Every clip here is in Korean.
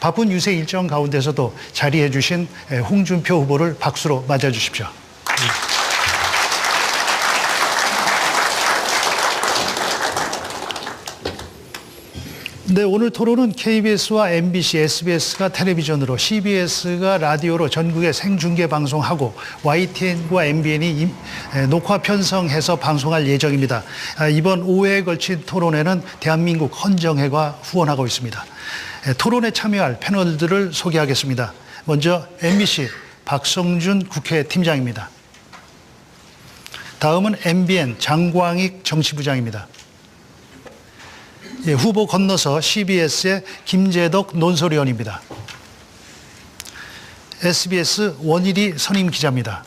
바쁜 유세 일정 가운데서도 자리해 주신 홍준표 후보를 박수로 맞아 주십시오. 네, 오늘 토론은 KBS와 MBC, SBS가 텔레비전으로, CBS가 라디오로 전국에 생중계 방송하고 YTN과 MBN이 녹화 편성해서 방송할 예정입니다. 이번 5회에 걸친 토론회는 대한민국 헌정회가 후원하고 있습니다. 토론에 참여할 패널들을 소개하겠습니다. 먼저 MBC 박성준 국회 팀장입니다. 다음은 MBN 장광익 정치부장입니다. 후보 건너서 CBS의 김재덕 논설위원입니다. SBS 원일이 선임 기자입니다.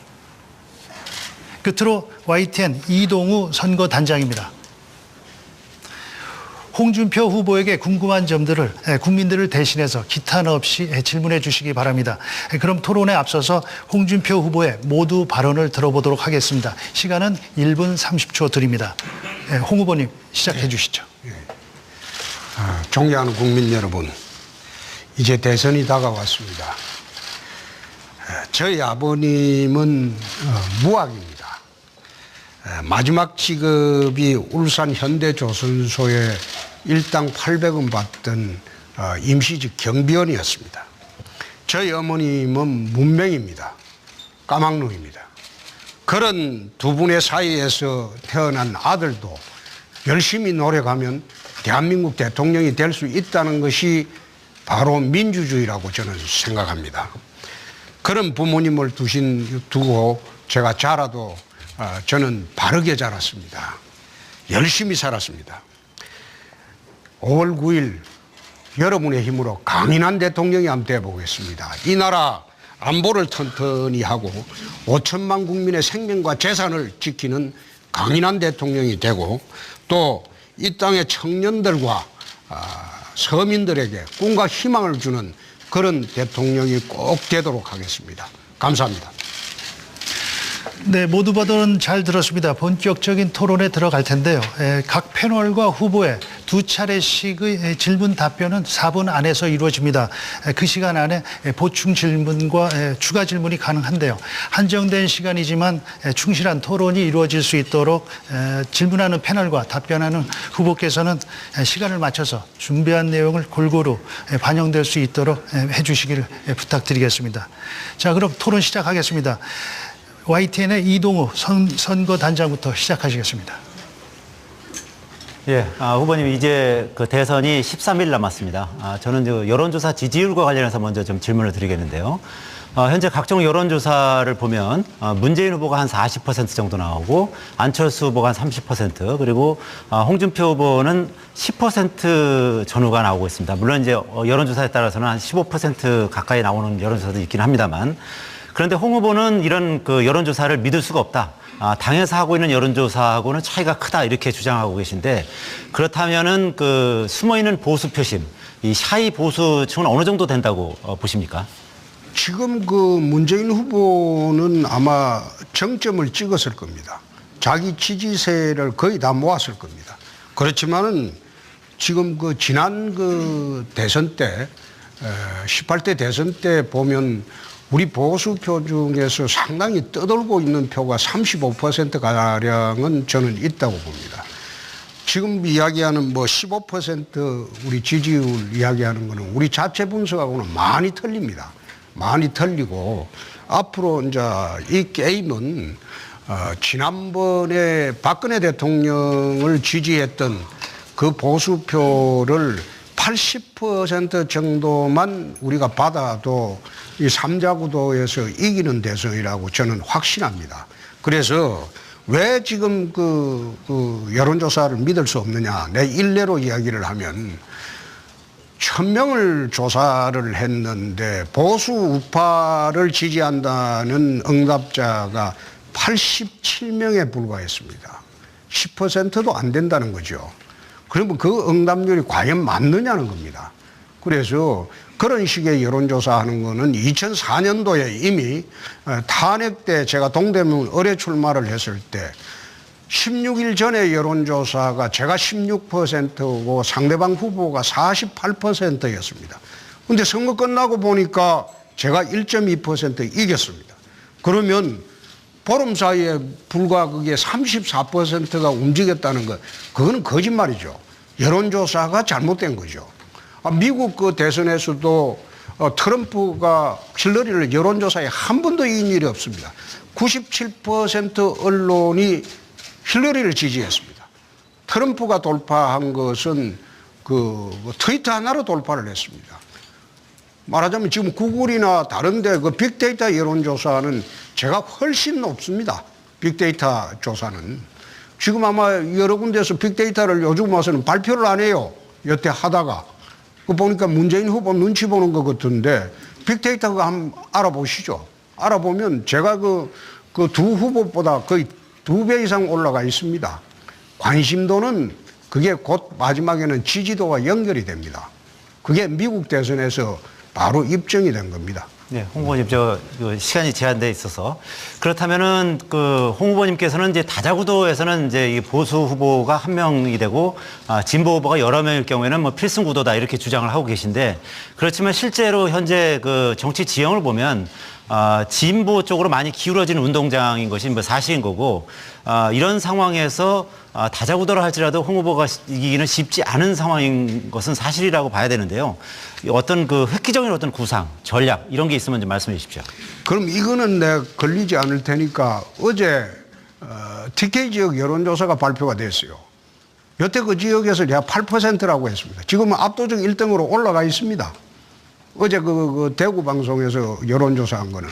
끝으로 YTN 이동우 선거단장입니다. 홍준표 후보에게 궁금한 점들을 국민들을 대신해서 기탄 없이 질문해 주시기 바랍니다. 그럼 토론에 앞서서 홍준표 후보의 모두 발언을 들어보도록 하겠습니다. 시간은 1분 30초 드립니다. 홍 후보님 시작해 주시죠. 존경하는 국민 여러분, 이제 대선이 다가왔습니다. 저희 아버님은 무학입니다. 마지막 직업이 울산 현대조선소에 일당 800원 받던 임시직 경비원이었습니다. 저희 어머님은 문맹입니다. 까막눈입니다. 그런 두 분의 사이에서 태어난 아들도 열심히 노력하면 대한민국 대통령이 될 수 있다는 것이 바로 민주주의라고 저는 생각합니다. 그런 부모님을 두고 제가 자라도 저는 바르게 자랐습니다. 열심히 살았습니다. 5월 9일 여러분의 힘으로 강인한 대통령이 한번 되어보겠습니다. 이 나라 안보를 튼튼히 하고 5천만 국민의 생명과 재산을 지키는 강인한 대통령이 되고, 또 이 땅의 청년들과 서민들에게 꿈과 희망을 주는 그런 대통령이 꼭 되도록 하겠습니다. 감사합니다. 네, 모두 발언 잘 들었습니다. 본격적인 토론에 들어갈 텐데요. 각 패널과 후보의 두 차례씩의 질문 답변은 4분 안에서 이루어집니다. 그 시간 안에 보충 질문과 추가 질문이 가능한데요. 한정된 시간이지만 충실한 토론이 이루어질 수 있도록 질문하는 패널과 답변하는 후보께서는 시간을 맞춰서 준비한 내용을 골고루 반영될 수 있도록 해주시기를 부탁드리겠습니다. 자, 그럼 토론 시작하겠습니다. YTN의 이동우 선거단장부터 시작하시겠습니다. 예, 후보님, 이제 그 대선이 13일 남았습니다. 저는 여론조사 지지율과 관련해서 먼저 좀 질문을 드리겠는데요. 현재 각종 여론조사를 보면 문재인 후보가 한 40% 정도 나오고, 안철수 후보가 한 30%, 그리고 홍준표 후보는 10% 전후가 나오고 있습니다. 물론 이제 여론조사에 따라서는 한 15% 가까이 나오는 여론조사도 있긴 합니다만, 그런데 홍 후보는 이런 그 여론조사를 믿을 수가 없다. 당에서 하고 있는 여론조사하고는 차이가 크다, 이렇게 주장하고 계신데, 그렇다면은 그 숨어있는 보수 표심, 이 샤이 보수층은 어느 정도 된다고 보십니까? 지금 그 문재인 후보는 아마 정점을 찍었을 겁니다. 자기 지지세를 거의 다 모았을 겁니다. 그렇지만은 지금 그 지난 그 대선 때, 18대 대선 때 보면 우리 보수표 중에서 상당히 떠돌고 있는 표가 35%가량은 저는 있다고 봅니다. 지금 이야기하는 뭐 15% 우리 지지율 이야기하는 거는 우리 자체 분석하고는 많이 틀립니다. 많이 틀리고, 앞으로 이제 이 게임은 지난번에 박근혜 대통령을 지지했던 그 보수표를 80% 정도만 우리가 받아도 이 3자 구도에서 이기는 대선이라고 저는 확신합니다. 그래서 왜 지금 그 여론조사를 믿을 수 없느냐. 내 일례로 이야기를 하면 1000명을 조사를 했는데 보수 우파를 지지한다는 응답자가 87명에 불과했습니다. 10%도 안 된다는 거죠. 그러면 그 응답률이 과연 맞느냐는 겁니다. 그래서 그런 식의 여론조사 하는 거는 2004년도에 이미 탄핵 때 제가 동대문 의뢰 출마를 했을 때 16일 전에 여론조사가 제가 16%고 상대방 후보가 48%였습니다. 근데 선거 끝나고 보니까 제가 1.2% 이겼습니다. 그러면 보름 사이에 불과 그게 34%가 움직였다는 거, 그거는 거짓말이죠. 여론조사가 잘못된 거죠. 미국 그 대선에서도 트럼프가 힐러리를 여론조사에 한 번도 이긴 일이 없습니다. 97% 언론이 힐러리를 지지했습니다. 트럼프가 돌파한 것은 그 트위터 하나로 돌파를 했습니다. 말하자면 지금 구글이나 다른데 그 빅데이터 여론조사는 제가 훨씬 높습니다. 빅데이터 조사는. 지금 아마 여러 군데서 빅데이터를 요즘 와서는 발표를 안 해요. 여태 하다가. 그 보니까 문재인 후보 눈치 보는 것 같은데 빅데이터 그거 한번 알아보시죠. 알아보면 제가 그 두 후보보다 거의 2배 이상 올라가 있습니다. 관심도는 그게 곧 마지막에는 지지도와 연결이 됩니다. 그게 미국 대선에서 바로 입증이 된 겁니다. 네, 홍 후보님, 시간이 제한돼 있어서 그렇다면은 홍 후보님께서는 이제 다자구도에서는 이제 이 보수 후보가 한 명이 되고 진보 후보가 여러 명일 경우에는 뭐 필승 구도다 이렇게 주장을 하고 계신데 그렇지만 실제로 현재 그 정치 지형을 보면 진보 쪽으로 많이 기울어지는 운동장인 것이 뭐 사실인 거고 이런 상황에서 다자구도를 할지라도 홍 후보가 이기기는 쉽지 않은 상황인 것은 사실이라고 봐야 되는데요. 어떤 그 획기적인 어떤 구상, 전략 이런 게 있으면 좀 말씀해 주십시오. 그럼 이거는 내가 걸리지 않을 테니까 어제 TK 지역 여론조사가 발표가 됐어요. 여태 그 지역에서 제가 8%라고 했습니다. 지금은 압도적 1등으로 올라가 있습니다. 어제 그 대구 방송에서 여론조사한 거는.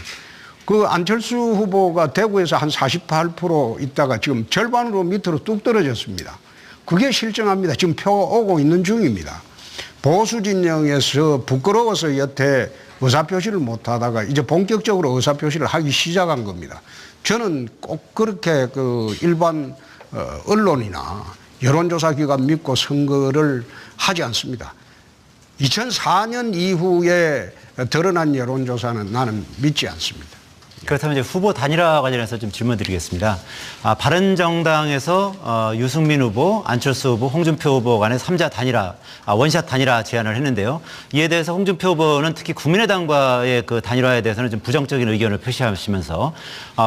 그 안철수 후보가 대구에서 한 48% 있다가 지금 절반으로 밑으로 뚝 떨어졌습니다. 그게 실정합니다. 지금 표가 오고 있는 중입니다. 보수 진영에서 부끄러워서 여태 의사표시를 못 하다가 이제 본격적으로 의사표시를 하기 시작한 겁니다. 저는 꼭 그렇게 그 일반 언론이나 여론조사 기관 믿고 선거를 하지 않습니다. 2004년 이후에 드러난 여론조사는 나는 믿지 않습니다. 그렇다면 이제 후보 단일화 관련해서 좀 질문 드리겠습니다. 바른정당에서 유승민 후보, 안철수 후보, 홍준표 후보 간의 3자 단일화, 원샷 단일화 제안을 했는데요. 이에 대해서 홍준표 후보는 특히 국민의당과의 그 단일화에 대해서는 좀 부정적인 의견을 표시하시면서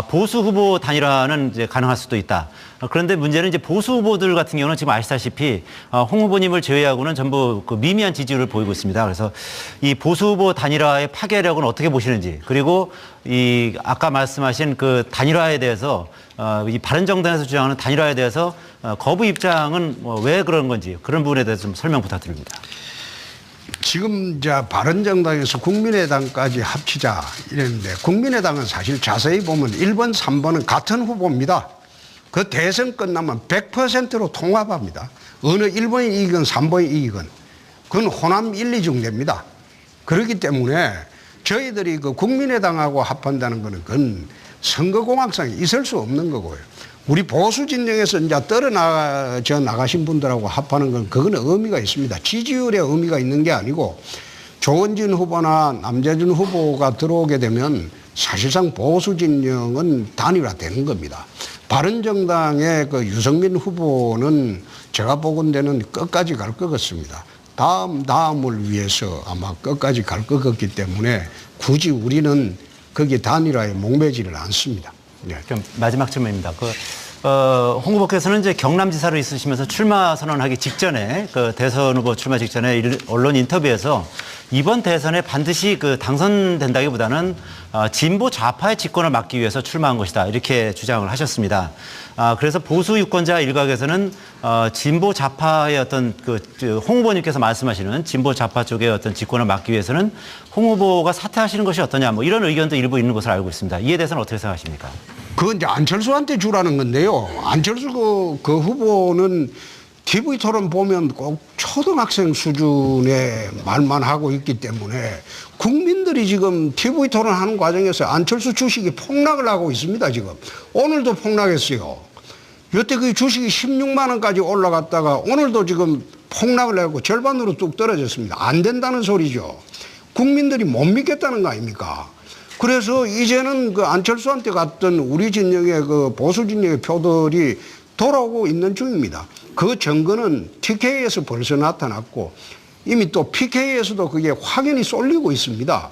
보수 후보 단일화는 이제 가능할 수도 있다. 그런데 문제는 이제 보수 후보들 같은 경우는 지금 아시다시피 홍 후보님을 제외하고는 전부 그 미미한 지지율을 보이고 있습니다. 그래서 이 보수 후보 단일화의 파괴력은 어떻게 보시는지, 그리고 이 아까 말씀하신 그 단일화에 대해서 이 바른정당에서 주장하는 단일화에 대해서 거부 입장은 왜 그런 건지 그런 부분에 대해서 좀 설명 부탁드립니다. 지금 이제 바른정당에서 국민의당까지 합치자 이랬는데 국민의당은 사실 자세히 보면 1번, 3번은 같은 후보입니다. 그 대선 끝나면 100%로 통합합니다. 어느 1번이 이기건 3번이 이기건. 그건 호남 1, 2중 됩니다. 그렇기 때문에 저희들이 그 국민의당하고 합한다는 거는 그건 선거공학상에 있을 수 없는 거고요. 우리 보수 진영에서 이제 나가신 분들하고 합하는 건 그건 의미가 있습니다. 지지율에 의미가 있는 게 아니고 조원진 후보나 남재준 후보가 들어오게 되면 사실상 보수 진영은 단일화되는 겁니다. 바른정당의 그 유승민 후보는 제가 보건대는 끝까지 갈 것 같습니다. 다음을 위해서 아마 끝까지 갈 것 같기 때문에 굳이 우리는 거기 단일화에 목매지를 않습니다. 네. 그럼 마지막 질문입니다. 홍 후보께서는 이제 경남지사로 있으시면서 출마 선언하기 직전에 그 대선 후보 출마 직전에 언론 인터뷰에서 이번 대선에 반드시 그 당선된다기보다는 진보 좌파의 집권을 막기 위해서 출마한 것이다 이렇게 주장을 하셨습니다. 그래서 보수 유권자 일각에서는 진보 좌파의 어떤 홍 후보님께서 말씀하시는 진보 좌파 쪽의 어떤 집권을 막기 위해서는 홍 후보가 사퇴하시는 것이 어떠냐 뭐 이런 의견도 일부 있는 것으로 알고 있습니다. 이에 대해서는 어떻게 생각하십니까? 그건 이제 안철수한테 주라는 건데요. 안철수 그 후보는 TV 토론 보면 꼭 초등학생 수준의 말만 하고 있기 때문에 국민들이 지금 TV 토론 하는 과정에서 안철수 주식이 폭락을 하고 있습니다, 지금. 오늘도 폭락했어요. 여태 그 주식이 16만 원까지 올라갔다가 오늘도 지금 폭락을 하고 절반으로 뚝 떨어졌습니다. 안 된다는 소리죠. 국민들이 못 믿겠다는 거 아닙니까? 그래서 이제는 그 안철수한테 갔던 우리 진영의 그 보수 진영의 표들이 돌아오고 있는 중입니다. 그 증거는 TK에서 벌써 나타났고 이미 또 PK에서도 그게 확연히 쏠리고 있습니다.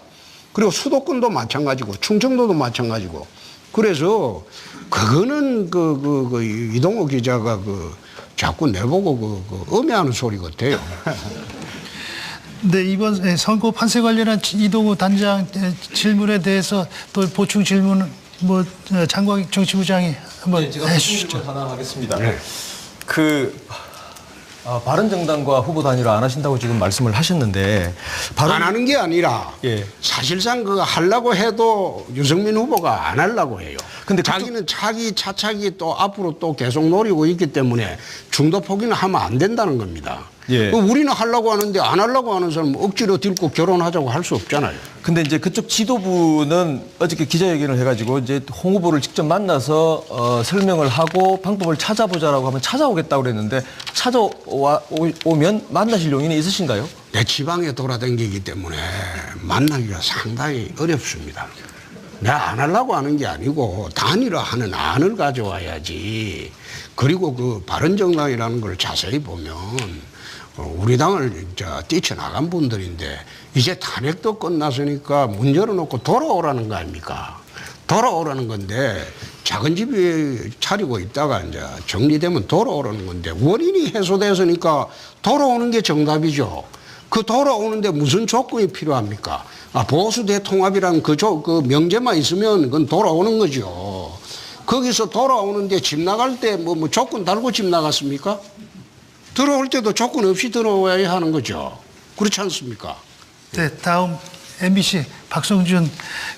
그리고 수도권도 마찬가지고 충청도도 마찬가지고. 그래서 그거는 이동호 기자가 자꾸 내보고 음해하는 소리 같아요. 네, 이번 선거 판세 관련한 이동우 단장 질문에 대해서 또 보충 질문 장광익 정치부장이 한번 네, 제가 해주시죠. 질문 하나 하겠습니다. 바른정당과 후보 단일화 안 하신다고 지금 말씀을 하셨는데 안 하는 게 아니라 예. 사실상 그거 하려고 해도 유승민 후보가 안 하려고 해요. 근데 자기는 차차기 또 앞으로 또 계속 노리고 있기 때문에 중도 포기는 하면 안 된다는 겁니다. 예. 우리는 하려고 하는데 안 하려고 하는 사람 억지로 들고 결혼하자고 할 수 없잖아요. 근데 이제 그쪽 지도부는 어저께 기자회견을 해가지고 이제 홍 후보를 직접 만나서 설명을 하고 방법을 찾아보자라고 하면 찾아오겠다고 그랬는데 찾아오면 만나실 용의는 있으신가요? 내 지방에 돌아다니기 때문에 만나기가 상당히 어렵습니다. 내가 안 하려고 하는 게 아니고 단일화하는 안을 가져와야지. 그리고 바른정당이라는 걸 자세히 보면 우리 당을 뛰쳐나간 분들인데 이제 탄핵도 끝났으니까 문 열어놓고 돌아오라는 거 아닙니까? 돌아오라는 건데 작은 집이 차리고 있다가 이제 정리되면 돌아오라는 건데 원인이 해소됐으니까 돌아오는 게 정답이죠. 그 돌아오는데 무슨 조건이 필요합니까? 보수 대통합이란 그 명제만 있으면 그건 돌아오는 거죠. 거기서 돌아오는데 집 나갈 때 뭐 조건 달고 집 나갔습니까? 들어올 때도 조건 없이 들어와야 하는 거죠. 그렇지 않습니까? 네, 다음 MBC 박성준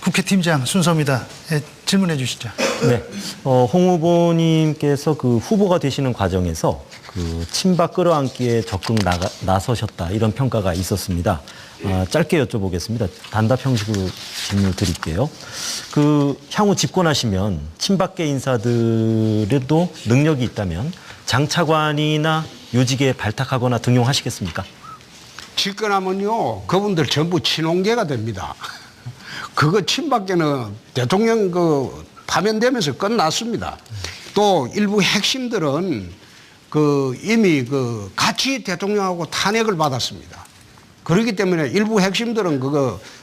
국회팀장 순서입니다. 네, 질문해 주시죠. 네, 홍 후보님께서 후보가 되시는 과정에서 친박 끌어안기에 적극 나서셨다 이런 평가가 있었습니다. 짧게 여쭤보겠습니다. 단답 형식으로 질문을 드릴게요. 향후 집권하시면 친박계 인사들에도 능력이 있다면 장차관이나 요직에 발탁하거나 등용하시겠습니까? 집권하면요, 그분들 전부 친홍계가 됩니다. 그거 친박계는 대통령 파면되면서 끝났습니다. 또 일부 핵심들은 이미 같이 대통령하고 탄핵을 받았습니다. 그렇기 때문에 일부 핵심들은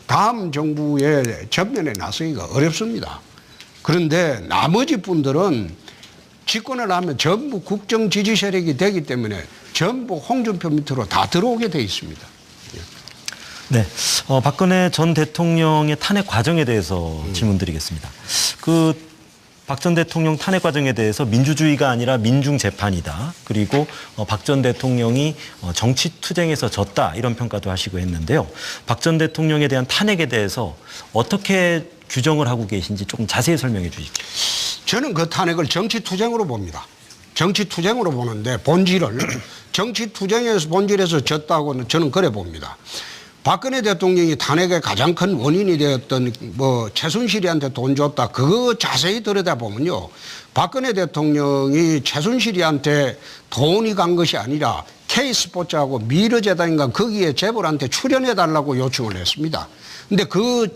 다음 정부의 전면에 나서기가 어렵습니다. 그런데 나머지 분들은 집권을 하면 전부 국정 지지 세력이 되기 때문에 전부 홍준표 밑으로 다 들어오게 돼 있습니다. 네, 박근혜 전 대통령의 탄핵 과정에 대해서 질문드리겠습니다. 박 전 대통령 탄핵 과정에 대해서 민주주의가 아니라 민중재판이다. 그리고 박 전 대통령이 정치투쟁에서 졌다. 이런 평가도 하시고 했는데요. 박 전 대통령에 대한 탄핵에 대해서 어떻게 규정을 하고 계신지 조금 자세히 설명해 주십시오. 저는 그 탄핵을 정치투쟁으로 봅니다. 정치투쟁으로 보는데 본질을 정치투쟁에서 본질에서 졌다고는 저는 그래 봅니다. 박근혜 대통령이 탄핵의 가장 큰 원인이 되었던 최순실이한테 돈 줬다. 그거 자세히 들여다보면요. 박근혜 대통령이 최순실이한테 돈이 간 것이 아니라 K스포츠하고 미르재단인가 거기에 재벌한테 출연해달라고 요청을 했습니다. 근데 그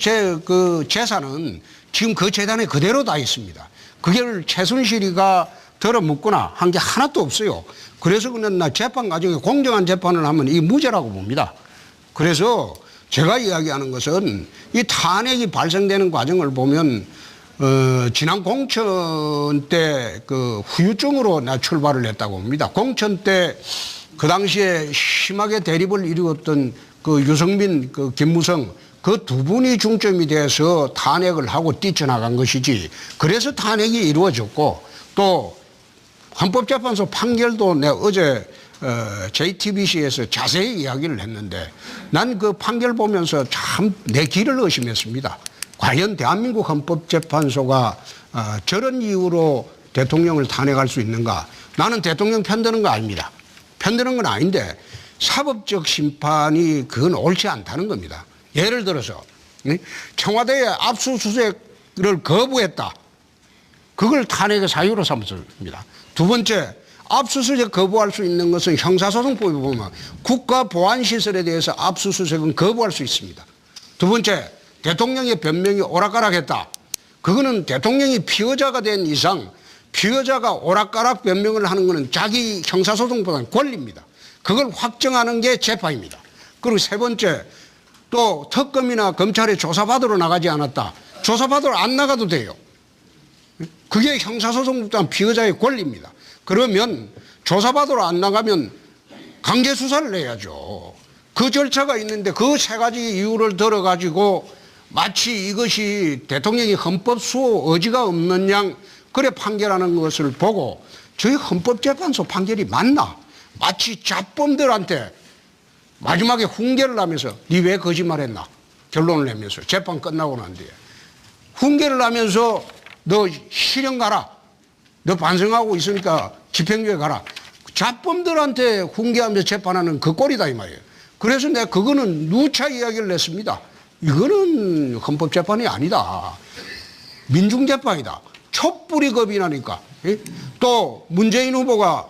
재산은 지금 그 재단에 그대로 다 있습니다. 그걸 최순실이가 들어묻거나 한 게 하나도 없어요. 그래서 그는 재판 과정에 공정한 재판을 하면 이 무죄라고 봅니다. 그래서 제가 이야기하는 것은 이 탄핵이 발생되는 과정을 보면 지난 공천 때 후유증으로 출발을 했다고 봅니다. 공천 때 그 당시에 심하게 대립을 이루었던 유승민, 김무성 그 두 분이 중점이 돼서 탄핵을 하고 뛰쳐나간 것이지. 그래서 탄핵이 이루어졌고 또 헌법재판소 판결도 내가 어제 JTBC에서 자세히 이야기를 했는데 난 그 판결 보면서 참 내 귀를 의심했습니다. 과연 대한민국 헌법재판소가 저런 이유로 대통령을 탄핵할 수 있는가? 나는 대통령 편드는 거 아닙니다. 편드는 건 아닌데 사법적 심판이 그건 옳지 않다는 겁니다. 예를 들어서 청와대에 압수수색을 거부했다. 그걸 탄핵의 사유로 삼습니다. 두 번째, 압수수색 거부할 수 있는 것은 형사소송법에 보면 국가보안시설에 대해서 압수수색은 거부할 수 있습니다. 두 번째, 대통령의 변명이 오락가락했다. 그거는 대통령이 피의자가 된 이상 피의자가 오락가락 변명을 하는 것은 자기 형사소송보다는 권리입니다. 그걸 확정하는 게 재판입니다. 그리고 세 번째, 또 특검이나 검찰에 조사받으러 나가지 않았다. 조사받으러 안 나가도 돼요. 그게 형사소송법상 피의자의 권리입니다. 그러면 조사받으러 안 나가면 강제 수사를 해야죠. 그 절차가 있는데 그 세 가지 이유를 들어가지고 마치 이것이 대통령이 헌법 수호 의지가 없는 양 그래 판결하는 것을 보고 저희 헌법재판소 판결이 맞나? 마치 잡범들한테 마지막에 훈계를 하면서 니 왜 거짓말했나? 결론을 내면서 재판 끝나고 난 뒤에 훈계를 하면서 너 실형 가라. 너 반성하고 있으니까 집행유예 가라. 잡범들한테 훈계하면서 재판하는 그 꼴이다 이 말이에요. 그래서 내가 그거는 누차 이야기를 냈습니다. 이거는 헌법재판이 아니다. 민중재판이다. 촛불이 겁이 나니까. 또 문재인 후보가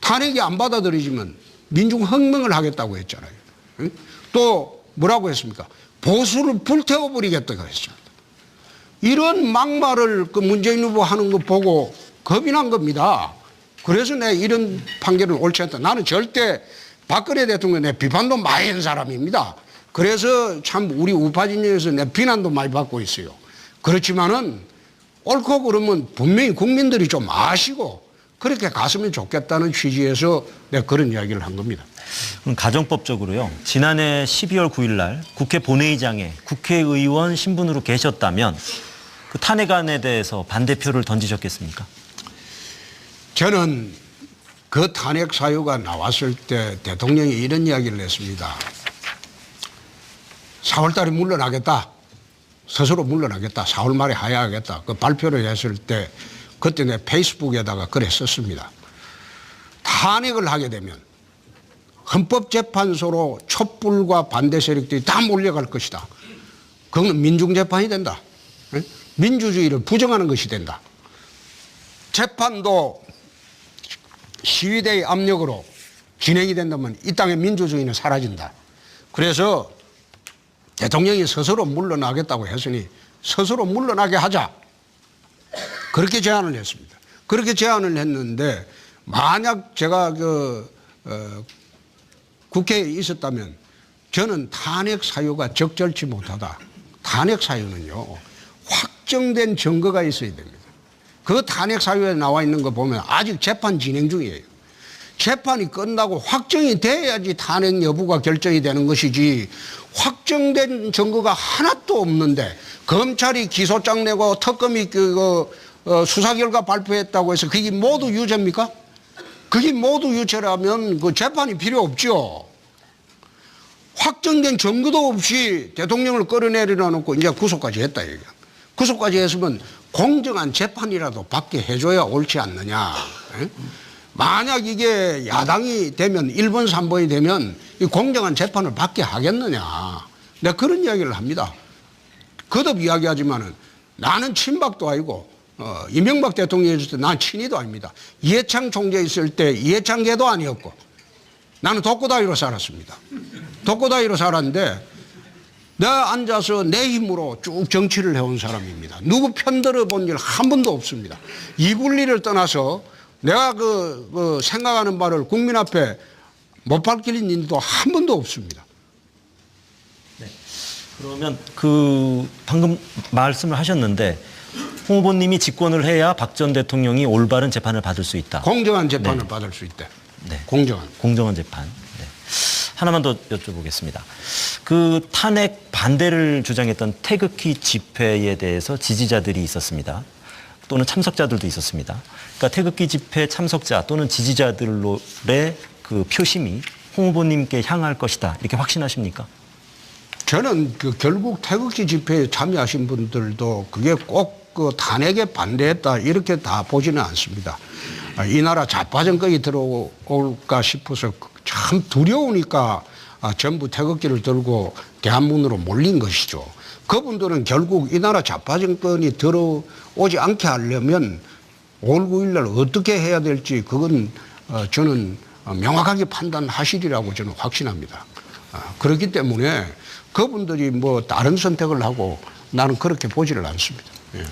탄핵이 안 받아들이지만 민중혁명을 하겠다고 했잖아요. 또 뭐라고 했습니까? 보수를 불태워버리겠다고 했습니다. 이런 막말을 그 문재인 후보 하는 거 보고 겁이 난 겁니다. 그래서 내가 이런 판결은 옳지 않다. 나는 절대 박근혜 대통령에 비판도 많이 한 사람입니다. 그래서 참 우리 우파 진영에서 내 비난도 많이 받고 있어요. 그렇지만은 옳고 그러면 분명히 국민들이 좀 아시고 그렇게 갔으면 좋겠다는 취지에서 내가 그런 이야기를 한 겁니다. 그럼 가정법적으로요. 지난해 12월 9일 날 국회 본회의장에 국회의원 신분으로 계셨다면 그 탄핵안에 대해서 반대표를 던지셨겠습니까? 저는 그 탄핵 사유가 나왔을 때 대통령이 이런 이야기를 했습니다. 4월 달에 물러나겠다. 스스로 물러나겠다. 4월 말에 하야하겠다. 그 발표를 했을 때 그때 내 페이스북에다가 글을 썼습니다. 탄핵을 하게 되면 헌법재판소로 촛불과 반대 세력들이 다 몰려갈 것이다. 그건 민중재판이 된다. 민주주의를 부정하는 것이 된다. 재판도 시위대의 압력으로 진행이 된다면 이 땅의 민주주의는 사라진다. 그래서 대통령이 스스로 물러나겠다고 했으니 스스로 물러나게 하자. 그렇게 제안을 했습니다. 그렇게 제안을 했는데 만약 제가 국회에 있었다면 저는 탄핵 사유가 적절치 못하다. 탄핵 사유는요. 확정된 증거가 있어야 됩니다. 그 탄핵 사유에 나와 있는 거 보면 아직 재판 진행 중이에요. 재판이 끝나고 확정이 돼야지 탄핵 여부가 결정이 되는 것이지 확정된 증거가 하나도 없는데 검찰이 기소장 내고 특검이 수사 결과 발표했다고 해서 그게 모두 유죄입니까? 그게 모두 유죄라면 그 재판이 필요 없죠. 확정된 증거도 없이 대통령을 끌어내리려 놓고 이제 구속까지 했다 얘기야. 구속까지 했으면 공정한 재판이라도 받게 해줘야 옳지 않느냐. 에? 만약 이게 야당이 되면 1번, 3번이 되면 이 공정한 재판을 받게 하겠느냐. 내가 그런 이야기를 합니다. 거듭 이야기하지만은 나는 친박도 아니고 이명박 대통령이 있을 때 난 친이도 아닙니다. 이해창 총재 있을 때 이해창계도 아니었고 나는 독고다이로 살았습니다. 독고다이로 살았는데 내가 앉아서 내 힘으로 쭉 정치를 해온 사람입니다. 누구 편들어 본 일 한 번도 없습니다. 이분리를 떠나서 내가 생각하는 바를 국민 앞에 못 밝힐 일도 한 번도 없습니다. 네. 그러면 방금 말씀을 하셨는데 홍 후보님이 집권을 해야 박 전 대통령이 올바른 재판을 받을 수 있다. 공정한 재판을 받을 수 있대. 네. 공정한 재판. 네. 하나만 더 여쭤보겠습니다. 그 탄핵 반대를 주장했던 태극기 집회에 대해서 지지자들이 있었습니다. 또는 참석자들도 있었습니다. 그러니까 태극기 집회 참석자 또는 지지자들의 그 표심이 홍 후보님께 향할 것이다. 이렇게 확신하십니까? 저는 결국 태극기 집회에 참여하신 분들도 그게 꼭 탄핵에 반대했다 이렇게 다 보지는 않습니다. 이 나라 좌파 정권이 들어올까 싶어서 참 두려우니까 전부 태극기를 들고 대한민국으로 몰린 것이죠. 그분들은 결국 이 나라 좌파 정권이 들어오지 않게 하려면 5월 9일 날 어떻게 해야 될지 그건 저는 명확하게 판단하시리라고 저는 확신합니다. 그렇기 때문에 그분들이 뭐 다른 선택을 하고 나는 그렇게 보지를 않습니다. 예.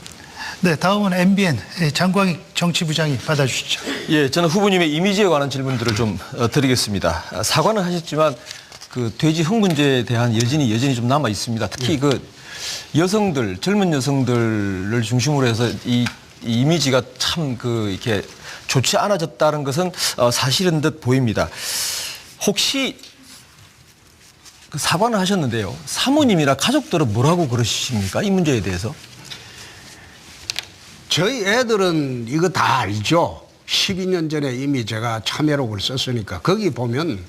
네, 다음은 MBN 장광익 정치부장이 받아주시죠. 예, 저는 후보님의 이미지에 관한 질문들을 좀 드리겠습니다. 사과는 하셨지만 그 돼지 흥 문제에 대한 여전히 좀 남아 있습니다. 특히 그 여성들, 젊은 여성들을 중심으로 해서 이 이미지가 참 그 이렇게 좋지 않아졌다는 것은 사실인 듯 보입니다. 혹시 그 사과는 하셨는데요. 사모님이나 가족들은 뭐라고 그러십니까? 이 문제에 대해서? 저희 애들은 이거 다 알죠. 12년 전에 이미 제가 참여록을 썼으니까 거기 보면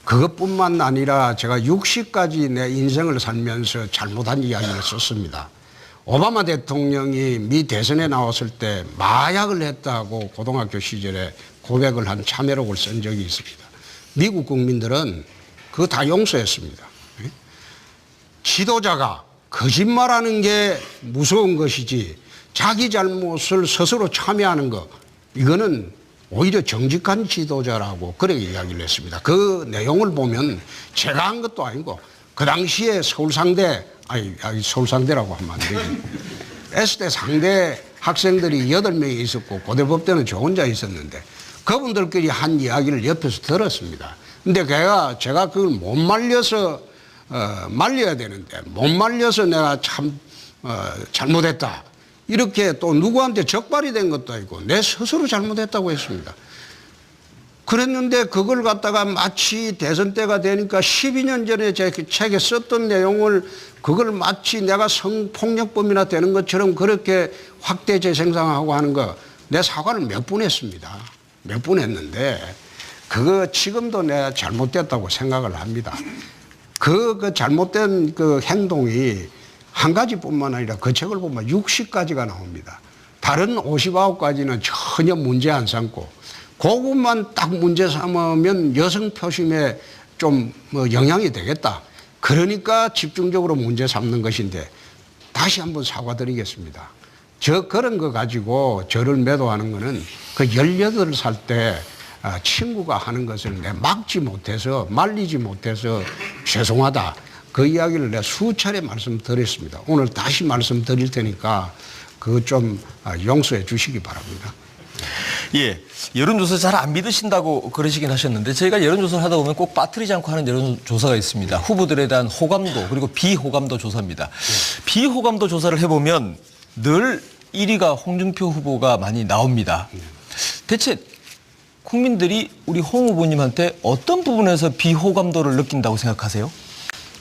그것뿐만 아니라 제가 60까지 내 인생을 살면서 잘못한 이야기를 썼습니다. 오바마 대통령이 미 대선에 나왔을 때 마약을 했다고 고등학교 시절에 고백을 한 참여록을 쓴 적이 있습니다. 미국 국민들은 그거 다 용서했습니다. 지도자가 거짓말하는 게 무서운 것이지 자기 잘못을 스스로 참여하는 거 이거는 오히려 정직한 지도자라고 그렇게 이야기를 했습니다. 그 내용을 보면 제가 한 것도 아니고 그 당시에 서울상대 서울상대라고 하면 안 되지. S대 상대 학생들이 8명이 있었고 고대법대는 저 혼자 있었는데 그분들끼리 한 이야기를 옆에서 들었습니다. 근데 제가 그걸 못 말려서 말려야 되는데 못 말려서 내가 참 잘못했다. 이렇게 또 누구한테 적발이 된 것도 아니고 내 스스로 잘못했다고 했습니다. 그랬는데 그걸 갖다가 마치 대선 때가 되니까 12년 전에 제 책에 썼던 내용을 그걸 마치 내가 성폭력범이나 되는 것처럼 그렇게 확대 재생산하고 하는 거 내 사과를 몇 번 했습니다. 몇 번 했는데 그거 지금도 내가 잘못됐다고 생각을 합니다. 그 잘못된 그 행동이 한 가지뿐만 아니라 그 책을 보면 60가지가 나옵니다. 다른 59가지는 전혀 문제 안 삼고 그것만 딱 문제 삼으면 여성 표심에 좀 뭐 영향이 되겠다. 그러니까 집중적으로 문제 삼는 것인데 다시 한번 사과드리겠습니다. 그런 거 가지고 저를 매도하는 거는 그 18살 때 친구가 하는 것을 내가 막지 못해서 말리지 못해서 죄송하다. 그 이야기를 내가 수차례 말씀드렸습니다. 오늘 다시 말씀드릴 테니까 그거 좀 용서해 주시기 바랍니다. 예, 여론조사 잘 안 믿으신다고 그러시긴 하셨는데 저희가 여론조사를 하다 보면 꼭 빠뜨리지 않고 하는 여론조사가 있습니다. 후보들에 대한 호감도 그리고 비호감도 조사입니다. 비호감도 조사를 해보면 늘 1위가 홍준표 후보가 많이 나옵니다. 대체 국민들이 우리 홍 후보님한테 어떤 부분에서 비호감도를 느낀다고 생각하세요?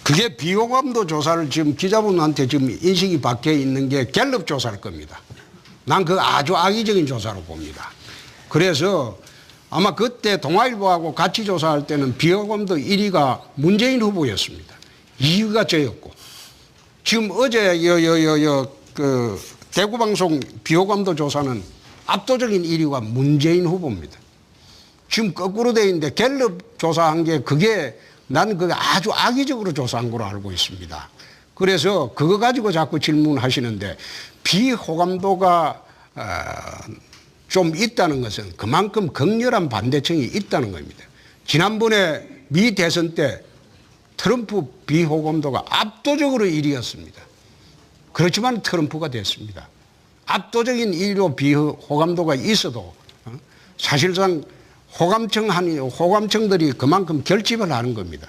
그게 비호감도 조사를 지금 기자분한테 지금 인식이 밖에 있는 게 갤럽 조사일 겁니다. 난 그거 아주 악의적인 조사로 봅니다. 그래서 아마 그때 동아일보하고 같이 조사할 때는 비호감도 1위가 문재인 후보였습니다. 2위가 저였고 지금 어제 그 대구방송 비호감도 조사는 압도적인 1위가 문재인 후보입니다. 지금 거꾸로 돼 있는데 갤럽 조사한 게 그게 나는 그게 아주 악의적으로 조사한 걸로 알고 있습니다. 그래서 그거 가지고 자꾸 질문하시는데 비호감도가 좀 있다는 것은 그만큼 격렬한 반대층이 있다는 겁니다. 지난번에 미 대선 때 트럼프 비호감도가 압도적으로 1위였습니다. 그렇지만 트럼프가 됐습니다. 압도적인 1위로 비호감도가 있어도 사실상 호감층들이 그만큼 결집을 하는 겁니다.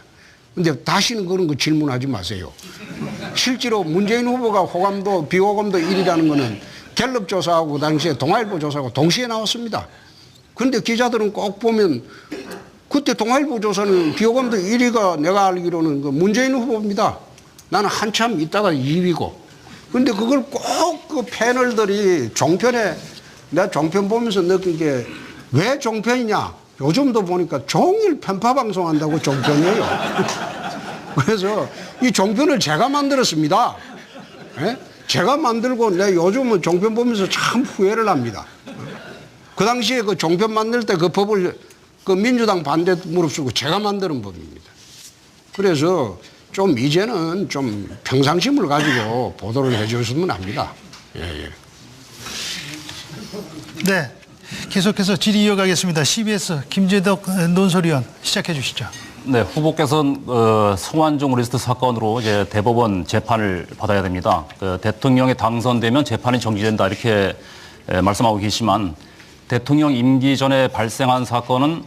근데 다시는 그런 거 질문하지 마세요. 실제로 문재인 후보가 호감도, 비호감도 1위라는 거는 갤럽 조사하고 당시에 동아일보 조사하고 동시에 나왔습니다. 그런데 기자들은 꼭 보면 그때 동아일보 조사는 비호감도 1위가 내가 알기로는 그 문재인 후보입니다. 나는 한참 있다가 2위고. 근데 그걸 꼭 그 패널들이 종편에 내가 종편 보면서 느낀 게 왜 종편이냐? 요즘도 보니까 종일 편파 방송한다고 종편이에요. 그래서 이 종편을 제가 만들었습니다. 예? 제가 만들고 내가 요즘은 종편 보면서 참 후회를 합니다. 그 당시에 그 종편 만들 때 그 법을 그 민주당 반대 무릅쓰고 제가 만드는 법입니다. 그래서 좀 이제는 좀 평상심을 가지고 보도를 해 주시면 합니다. 예. 네, 계속해서 질의 이어가겠습니다. CBS 김재덕 논설위원 시작해 주시죠. 네, 후보께서는 성완종 리스트 사건으로 이제 대법원 재판을 받아야 됩니다. 대통령이 당선되면 재판이 정지된다 이렇게 말씀하고 계시지만 대통령 임기 전에 발생한 사건은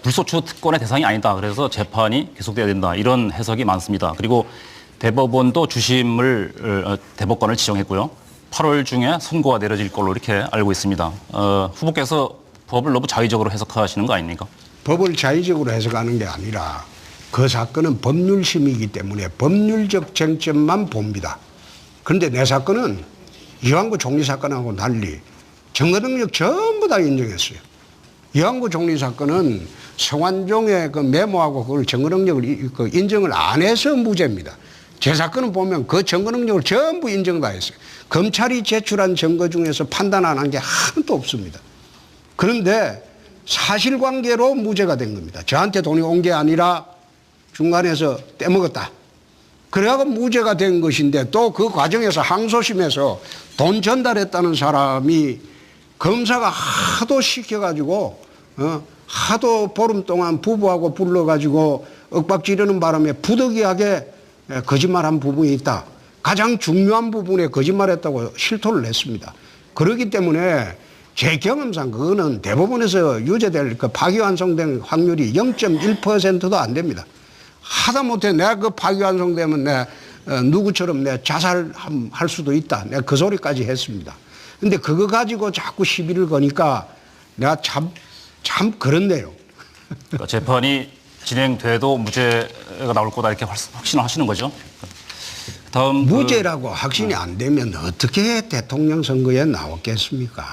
불소추 특권의 대상이 아니다. 그래서 재판이 계속돼야 된다. 이런 해석이 많습니다. 그리고 대법원도 주심을 대법관을 지정했고요. 8월 중에 선고가 내려질 걸로 이렇게 알고 있습니다. 후보께서 법을 너무 자의적으로 해석하시는 거 아닙니까? 법을 자의적으로 해석하는 게 아니라 그 사건은 법률심이기 때문에 법률적 쟁점만 봅니다. 그런데 내 사건은 이완구 총리 사건하고 달리 증거 능력 전부 다 인정했어요. 이완구 총리 사건은 성완종의 그 메모하고 그걸 증거 능력을 인정을 안 해서 무죄입니다. 제 사건은 보면 그 증거 능력을 전부 인정 다 했어요. 검찰이 제출한 증거 중에서 판단 안 한 게 하나도 없습니다. 그런데 사실관계로 무죄가 된 겁니다. 저한테 돈이 온 게 아니라 중간에서 떼먹었다. 그래갖고 무죄가 된 것인데 또 그 과정에서 항소심에서 돈 전달했다는 사람이 검사가 하도 시켜가지고 하도 보름 동안 부부하고 불러가지고 윽박지르는 바람에 부득이하게 거짓말한 부분이 있다. 가장 중요한 부분에 거짓말했다고 실토를 냈습니다. 그렇기 때문에 제 경험상 그거는 대법원에서 유죄될 그 파기환송된 확률이 0.1%도 안 됩니다. 하다못해 내가 그 파기환송되면 내 누구처럼 내 자살할 수도 있다. 내가 그 소리까지 했습니다. 근데 그거 가지고 자꾸 시비를 거니까 내가 참 그렇네요. 그러니까 재판이 진행돼도 무죄가 나올 거다 이렇게 확신을 하시는 거죠? 다음 무죄라고 확신이 안 되면 어떻게 대통령 선거에 나왔겠습니까?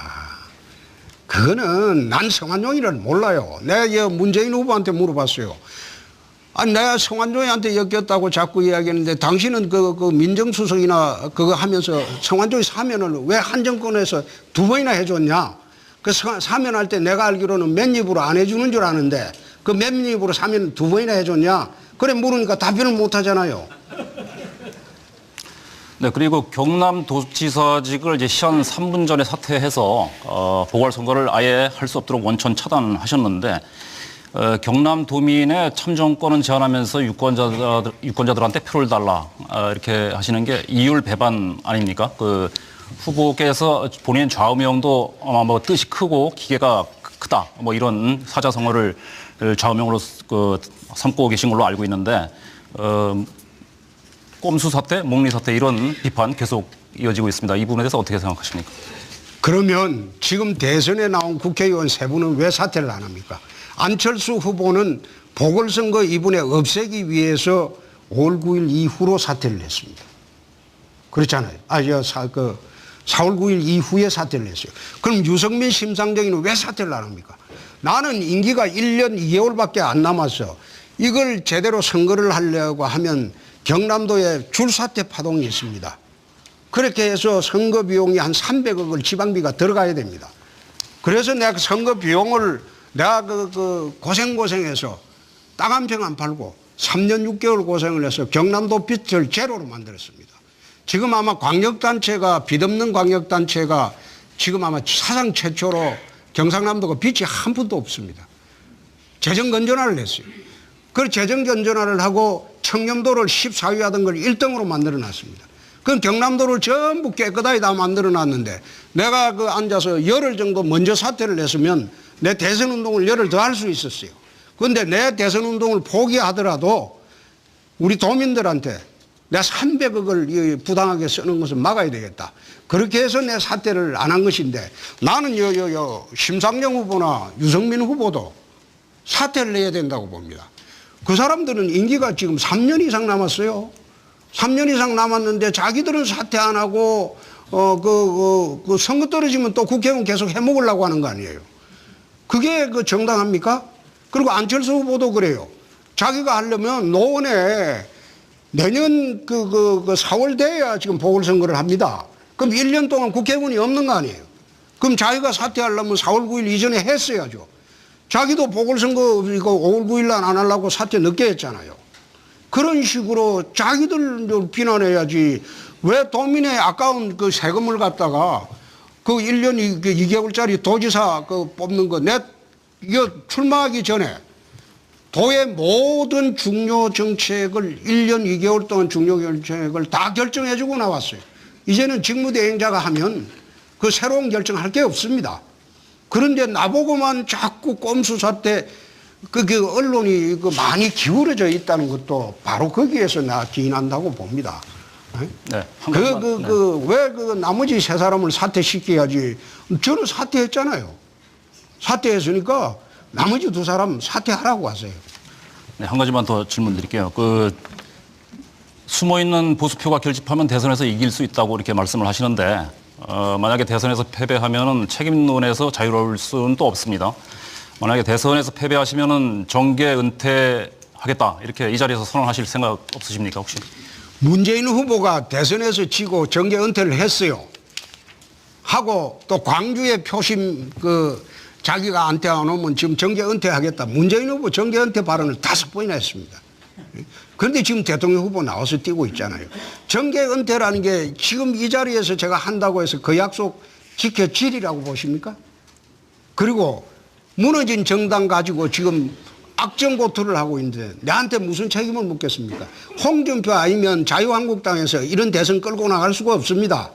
그거는 난 성완종이를 몰라요. 내가 문재인 후보한테 물어봤어요. 아니 내가 성완종한테 엮였다고 자꾸 이야기했는데 당신은 그 민정수석이나 그거 하면서 성완종이 사면을 왜 한 정권에서 2번이나 해줬냐? 그 사면할 때 내가 알기로는 맨입으로 안 해주는 줄 아는데 그 맨입으로 사면 2번이나 해줬냐? 그래 물으니까 답변을 못 하잖아요. 네, 그리고 경남도지사직을 이제 시한 3분 전에 사퇴해서 보궐선거를 아예 할 수 없도록 원천 차단하셨는데 경남도민의 참정권은 제한하면서 유권자들한테 표를 달라 이렇게 하시는 게 이율 배반 아닙니까? 그 후보께서 본인 좌우명도 아마 뭐 뜻이 크고 기계가 크다 뭐 이런 사자성어를 좌우명으로 삼고 계신 걸로 알고 있는데 꼼수 사태, 목리 사태 이런 비판 계속 이어지고 있습니다. 이 부분에 대해서 어떻게 생각하십니까? 그러면 지금 대선에 나온 국회의원 3분은 왜 사퇴를 안 합니까? 안철수 후보는 보궐선거 이번에 없애기 위해서 5월 9일 이후로 사퇴를 했습니다. 그렇잖아요. 4월 9일 이후에 사퇴를 했어요. 그럼 유승민 심상정이는 왜 사퇴를 안 합니까? 나는 임기가 1년 2개월밖에 안 남았어. 이걸 제대로 선거를 하려고 하면 경남도에 줄사퇴 파동이 있습니다. 그렇게 해서 선거 비용이 한 300억을 지방비가 들어가야 됩니다. 그래서 내가 선거 비용을 내가 고생해서 땅 한 평 안 팔고 3년 6개월 고생을 해서 경남도 빚을 제로로 만들었습니다. 지금 아마 광역단체가 빚 없는 광역단체가 지금 아마 사상 최초로 경상남도가 빚이 한 푼도 없습니다. 재정건전화를 했어요. 그 재정건전화를 하고 청렴도를 14위 하던 걸 1등으로 만들어 놨습니다. 그럼 경남도를 전부 깨끗하게 다 만들어 놨는데 내가 앉아서 열흘 정도 먼저 사퇴를 했으면 내 대선 운동을 열흘 더 할 수 있었어요. 그런데 내 대선 운동을 포기하더라도 우리 도민들한테 내가 300억을 부당하게 쓰는 것을 막아야 되겠다. 그렇게 해서 내 사퇴를 안 한 것인데 나는 심상정 후보나 유승민 후보도 사퇴를 해야 된다고 봅니다. 그 사람들은 임기가 지금 3년 이상 남았어요. 3년 이상 남았는데 자기들은 사퇴 안 하고 선거 떨어지면 또 국회의원 계속 해먹으려고 하는 거 아니에요. 그게 정당합니까? 그리고 안철수 후보도 그래요. 자기가 하려면 노원에 내년 4월 돼야 지금 보궐선거를 합니다. 그럼 1년 동안 국회의원이 없는 거 아니에요. 그럼 자기가 사퇴하려면 4월 9일 이전에 했어야죠. 자기도 보궐선거 이거 5월 9일 날 안 하려고 사퇴 늦게 했잖아요. 그런 식으로 자기들 비난해야지 왜 도민의 아까운 그 세금을 갖다가 그 1년 2개월짜리 도지사 뽑는 거 이거 출마하기 전에 도의 모든 중요 정책을 1년 2개월 동안 중요 정책을 다 결정해주고 나왔어요. 이제는 직무대행자가 하면 그 새로운 결정할 게 없습니다. 그런데 나보고만 자꾸 꼼수 삿대 그 언론이 많이 기울어져 있다는 것도 바로 거기에서 나 기인한다고 봅니다. 네, 한 가지만, 네. 왜 나머지 세 사람을 사퇴시켜야지. 저는 사퇴했잖아요. 사퇴했으니까 나머지 두 사람 사퇴하라고 하세요. 네, 한 가지만 더 질문 드릴게요. 숨어있는 보수표가 결집하면 대선에서 이길 수 있다고 이렇게 말씀을 하시는데, 만약에 대선에서 패배하면은 책임론에서 자유로울 수는 또 없습니다. 만약에 대선에서 패배하시면은 정계 은퇴하겠다, 이렇게 이 자리에서 선언하실 생각 없으십니까, 혹시? 문재인 후보가 대선에서 지고 정계 은퇴를 했어요. 하고 또 광주에 표심 자기가 안퇴 안 오면 지금 정계 은퇴하겠다. 문재인 후보 정계 은퇴 발언을 5번이나 했습니다. 그런데 지금 대통령 후보 나와서 뛰고 있잖아요. 정계 은퇴라는 게 지금 이 자리에서 제가 한다고 해서 그 약속 지켜지리라고 보십니까? 그리고 무너진 정당 가지고 지금 악정고투를 하고 있는데 내한테 무슨 책임을 묻겠습니까? 홍준표 아니면 자유한국당에서 이런 대선 끌고 나갈 수가 없습니다.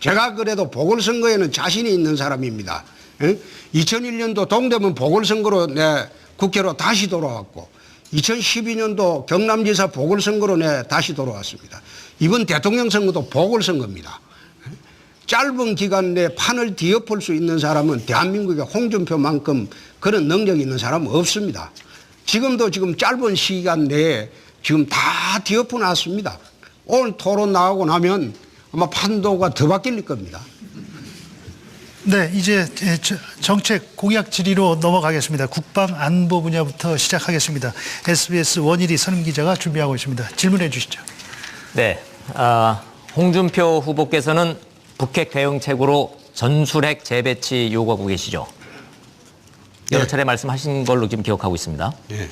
제가 그래도 보궐선거에는 자신이 있는 사람입니다. 2001년도 동대문 보궐선거로 국회로 다시 돌아왔고 2012년도 경남지사 보궐선거로 다시 돌아왔습니다. 이번 대통령 선거도 보궐선거입니다. 짧은 기간 내에 판을 뒤엎을 수 있는 사람은 대한민국의 홍준표만큼 그런 능력이 있는 사람은 없습니다. 지금도 짧은 시간 내에 지금 다 뒤엎어 놨습니다. 오늘 토론 나가고 나면 아마 판도가 더 바뀔 겁니다. 네, 이제 정책 공약 질의로 넘어가겠습니다. 국방 안보 분야부터 시작하겠습니다. SBS 원일이 선임 기자가 준비하고 있습니다. 질문해 주시죠. 네, 홍준표 후보께서는 북핵 대응책으로 전술핵 재배치 요구하고 계시죠. 여러 차례 말씀하신 걸로 지금 기억하고 있습니다. 네.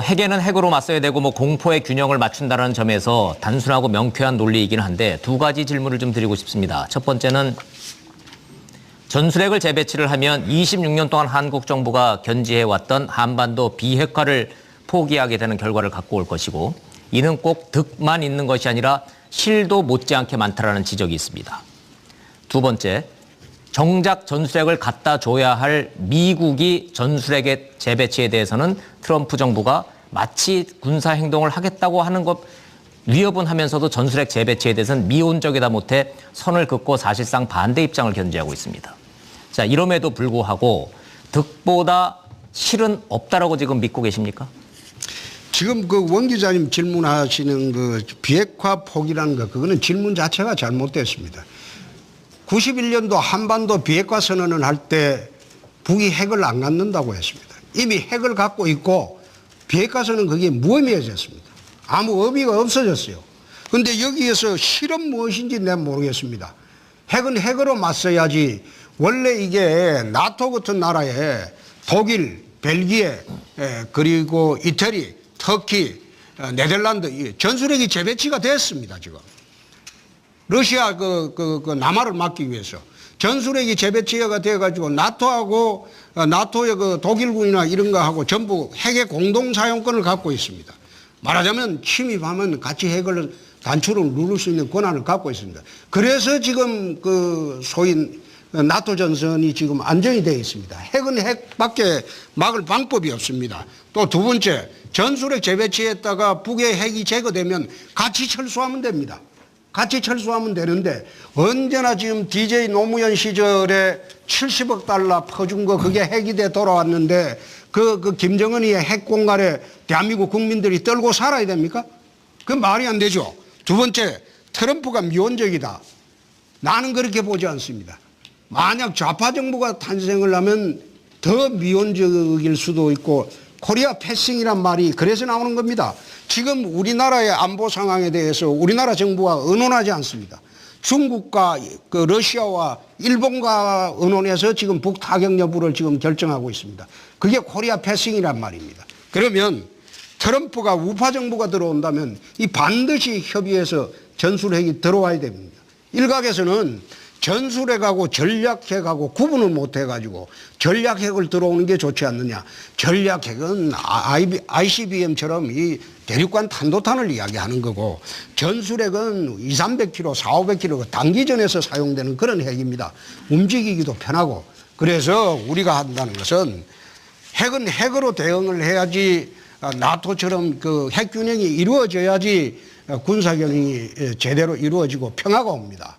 핵에는 핵으로 맞서야 되고 공포의 균형을 맞춘다는 점에서 단순하고 명쾌한 논리이긴 한데 두 가지 질문을 좀 드리고 싶습니다. 첫 번째는 전술핵을 재배치를 하면 26년 동안 한국 정부가 견지해왔던 한반도 비핵화를 포기하게 되는 결과를 갖고 올 것이고 이는 꼭 득만 있는 것이 아니라 실도 못지않게 많다라는 지적이 있습니다. 두 번째, 정작 전술핵을 갖다 줘야 할 미국이 전술핵의 재배치에 대해서는 트럼프 정부가 마치 군사행동을 하겠다고 하는 것 위협은 하면서도 전술핵 재배치에 대해서는 미온적이다 못해 선을 긋고 사실상 반대 입장을 견지하고 있습니다. 자, 이럼에도 불구하고 득보다 실은 없다라고 지금 믿고 계십니까? 지금 원 기자님 질문하시는 비핵화 포기라는 거 그거는 질문 자체가 잘못됐습니다. 91년도 한반도 비핵화 선언을 할 때 북이 핵을 안 갖는다고 했습니다. 이미 핵을 갖고 있고 비핵화 선언은 그게 무의미해졌습니다. 아무 의미가 없어졌어요. 그런데 여기에서 실은 무엇인지 내가 모르겠습니다. 핵은 핵으로 맞서야지. 원래 이게 나토 같은 나라에 독일, 벨기에, 그리고 이태리, 터키, 네덜란드 전술핵이 재배치가 됐습니다. 지금 러시아 남하를 막기 위해서 전술핵이 재배치가 돼가지고 나토하고 나토의 독일군이나 이런 거하고 전부 핵의 공동 사용권을 갖고 있습니다. 말하자면 침입하면 같이 핵을 단추를 누를 수 있는 권한을 갖고 있습니다. 그래서 지금 소위 나토 전선이 지금 안정이 되어 있습니다. 핵은 핵밖에 막을 방법이 없습니다. 또 두 번째, 전술핵 재배치했다가 북의 핵이 제거되면 같이 철수하면 됩니다. 같이 철수하면 되는데 언제나 지금 DJ 노무현 시절에 70억 달러 퍼준 거 그게 핵이 돼 돌아왔는데 김정은이의 핵 공갈에 대한민국 국민들이 떨고 살아야 됩니까? 그건 말이 안 되죠. 두 번째, 트럼프가 미온적이다. 나는 그렇게 보지 않습니다. 만약 좌파 정부가 탄생을 하면 더 미온적일 수도 있고 코리아 패싱이란 말이 그래서 나오는 겁니다. 지금 우리나라의 안보 상황에 대해서 우리나라 정부가 의논하지 않습니다. 중국과 러시아와 일본과 의논해서 지금 북타격 여부를 지금 결정하고 있습니다. 그게 코리아 패싱이란 말입니다. 그러면 트럼프가 우파 정부가 들어온다면 이 반드시 협의해서 전술핵이 들어와야 됩니다. 일각에서는 전술핵하고 전략핵하고 구분을 못 해가지고 전략핵을 들어오는 게 좋지 않느냐. 전략핵은 ICBM처럼 이 대륙간 탄도탄을 이야기하는 거고 전술핵은 200~300km, 400~500km 단기전에서 사용되는 그런 핵입니다. 움직이기도 편하고. 그래서 우리가 한다는 것은 핵은 핵으로 대응을 해야지 나토처럼 그 핵균형이 이루어져야지 군사경이 제대로 이루어지고 평화가 옵니다.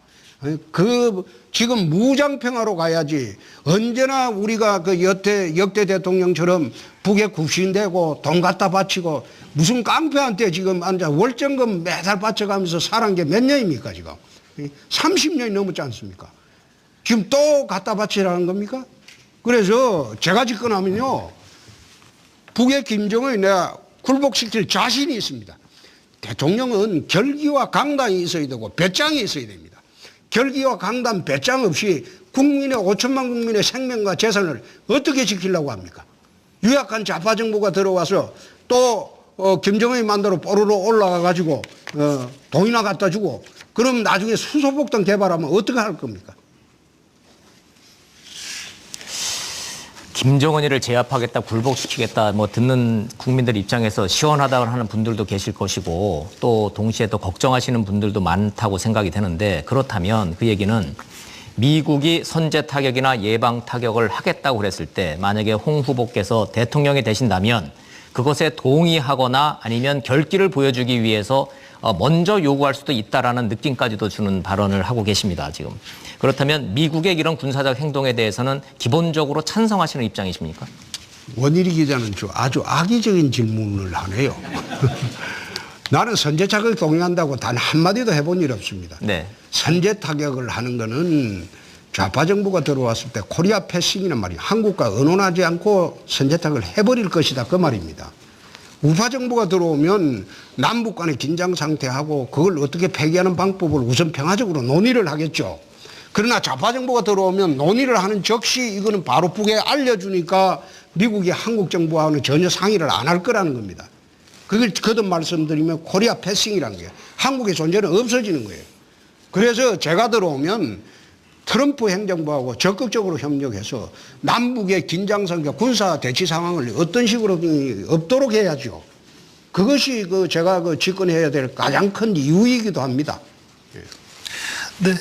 지금 무장평화로 가야지 언제나 우리가 그 역대 대통령처럼 북에 굽신대고 돈 갖다 바치고 무슨 깡패한테 지금 앉아 월정금 매달 바쳐가면서 살은 게 몇 년입니까 지금? 30년이 넘었지 않습니까? 지금 또 갖다 바치라는 겁니까? 그래서 제가 집권하면요. 북의 김정은이 내가 굴복시킬 자신이 있습니다. 대통령은 결기와 강단이 있어야 되고 배짱이 있어야 됩니다. 결기와 강단, 배짱 없이 국민의 5천만 국민의 생명과 재산을 어떻게 지키려고 합니까? 유약한 좌파 정부가 들어와서 또 김정은이 만대로 뽀로로 올라가 가지고 돈이나 갖다 주고 그럼 나중에 수소폭탄 개발하면 어떻게 할 겁니까? 김정은이를 제압하겠다, 굴복시키겠다, 뭐 듣는 국민들 입장에서 시원하다고 하는 분들도 계실 것이고 또 동시에 또 걱정하시는 분들도 많다고 생각이 되는데 그렇다면 그 얘기는 미국이 선제 타격이나 예방 타격을 하겠다고 그랬을 때 만약에 홍 후보께서 대통령이 되신다면 그것에 동의하거나 아니면 결기를 보여주기 위해서 먼저 요구할 수도 있다라는 느낌까지도 주는 발언을 하고 계십니다, 지금. 그렇다면 미국의 이런 군사적 행동에 대해서는 기본적으로 찬성하시는 입장이십니까? 원일이 기자는 아주 악의적인 질문을 하네요. 나는 선제 타격을 동의한다고 단 한마디도 해본 일 없습니다. 네. 선제 타격을 하는 거는 좌파 정부가 들어왔을 때 코리아 패싱이란 말이에요. 한국과 의논하지 않고 선제 타격을 해버릴 것이다 그 말입니다. 우파 정부가 들어오면 남북 간의 긴장 상태하고 그걸 어떻게 폐기하는 방법을 우선 평화적으로 논의를 하겠죠. 그러나 좌파 정부가 들어오면 논의를 하는 즉시 이거는 바로 북에 알려주니까 미국이 한국 정부와는 전혀 상의를 안 할 거라는 겁니다. 그걸 거듭 말씀드리면 코리아 패싱이라는 게 한국의 존재는 없어지는 거예요. 그래서 제가 들어오면 트럼프 행정부하고 적극적으로 협력해서 남북의 긴장상과 군사 대치 상황을 어떤 식으로 없도록 해야죠. 그것이 제가 집권해야 될 가장 큰 이유이기도 합니다. 네.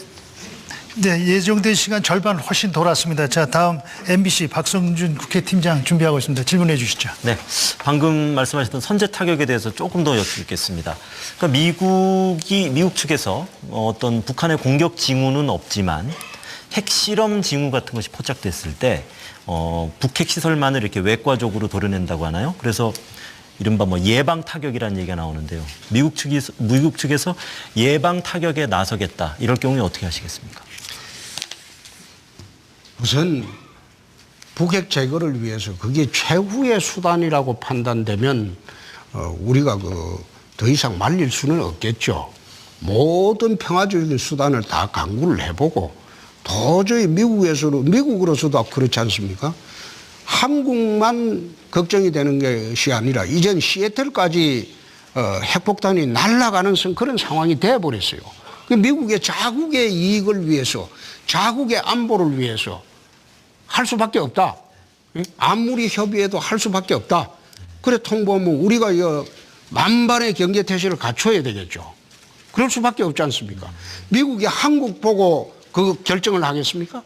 네, 예정된 시간 절반 훨씬 돌았습니다. 자, 다음 MBC 박성준 국회팀장 준비하고 있습니다. 질문해 주시죠. 네, 방금 말씀하셨던 선제 타격에 대해서 조금 더 여쭙겠습니다. 그러니까 미국 측에서 어떤 북한의 공격 징후는 없지만 핵실험 징후 같은 것이 포착됐을 때 북핵 시설만을 이렇게 외과적으로 도려낸다고 하나요? 그래서 이른바 예방 타격이라는 얘기가 나오는데요. 미국 측에서 예방 타격에 나서겠다. 이럴 경우에 어떻게 하시겠습니까? 우선 북핵 제거를 위해서 그게 최후의 수단이라고 판단되면 우리가 더 이상 말릴 수는 없겠죠. 모든 평화적인 수단을 다 강구를 해보고 도저히 미국으로서도 그렇지 않습니까? 한국만 걱정이 되는 것이 아니라 이젠 시애틀까지 핵폭탄이 날아가는 그런 상황이 돼버렸어요. 미국의 자국의 이익을 위해서 자국의 안보를 위해서 할 수밖에 없다. 아무리 협의해도 할 수밖에 없다. 그래 통보하면 우리가 만반의 경제태세를 갖춰야 되겠죠. 그럴 수밖에 없지 않습니까? 미국이 한국 보고 그 결정을 하겠습니까?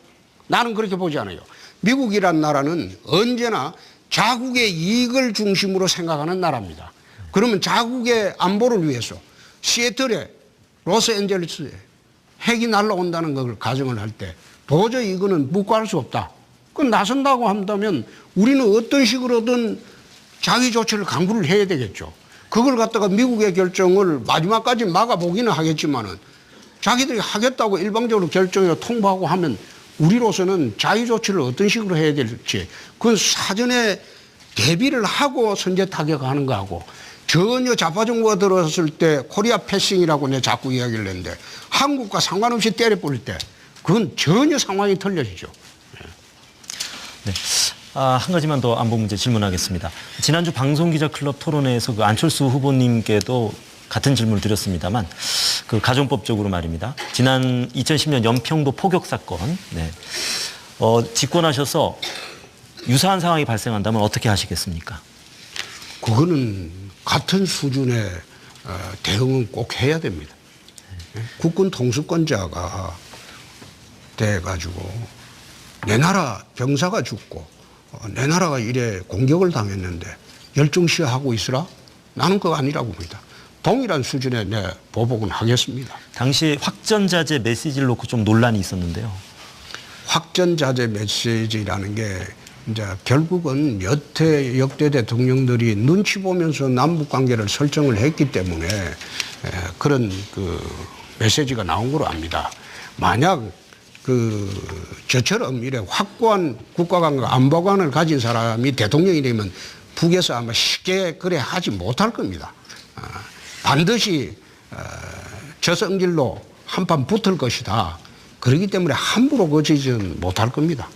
나는 그렇게 보지 않아요. 미국이란 나라는 언제나 자국의 이익을 중심으로 생각하는 나라입니다. 그러면 자국의 안보를 위해서 시애틀에 로스앤젤레스에 핵이 날아온다는 걸 가정을 할 때 도저히 이거는 묵과할 수 없다. 그건 나선다고 한다면 우리는 어떤 식으로든 자위 조치를 강구를 해야 되겠죠. 그걸 갖다가 미국의 결정을 마지막까지 막아보기는 하겠지만은 자기들이 하겠다고 일방적으로 결정해서 통보하고 하면 우리로서는 자위 조치를 어떤 식으로 해야 될지 그 사전에 대비를 하고 선제 타격하는 거하고 전혀 좌파 정부가 들어섰을 때 코리아 패싱이라고 내가 자꾸 이야기를 했는데 한국과 상관없이 때려버릴 때 그건 전혀 상황이 틀려지죠. 네. 한 가지만 더 안보 문제 질문하겠습니다. 지난주 방송기자클럽 토론회에서 안철수 후보님께도 같은 질문을 드렸습니다만 그 가정법적으로 말입니다. 지난 2010년 연평도 포격 사건. 네. 집권하셔서 유사한 상황이 발생한다면 어떻게 하시겠습니까? 그거는 같은 수준의 대응은 꼭 해야 됩니다. 국군 통수권자가 돼가지고 내 나라 병사가 죽고 내 나라가 이래 공격을 당했는데 열중시하고 있으라? 나는 그거 아니라고 봅니다. 동일한 수준의 내 보복은 하겠습니다. 당시 확전자재 메시지를 놓고 좀 논란이 있었는데요. 확전자재 메시지라는 게 이제 결국은 여태 역대 대통령들이 눈치 보면서 남북 관계를 설정을 했기 때문에 그런 그 메시지가 나온 걸로 압니다. 만약 저처럼 이래 확고한 국가관과 안보관을 가진 사람이 대통령이 되면 북에서 아마 쉽게 그래 하지 못할 겁니다. 반드시 저 성질로 한판 붙을 것이다. 그렇기 때문에 함부로 거치지는 못할 겁니다.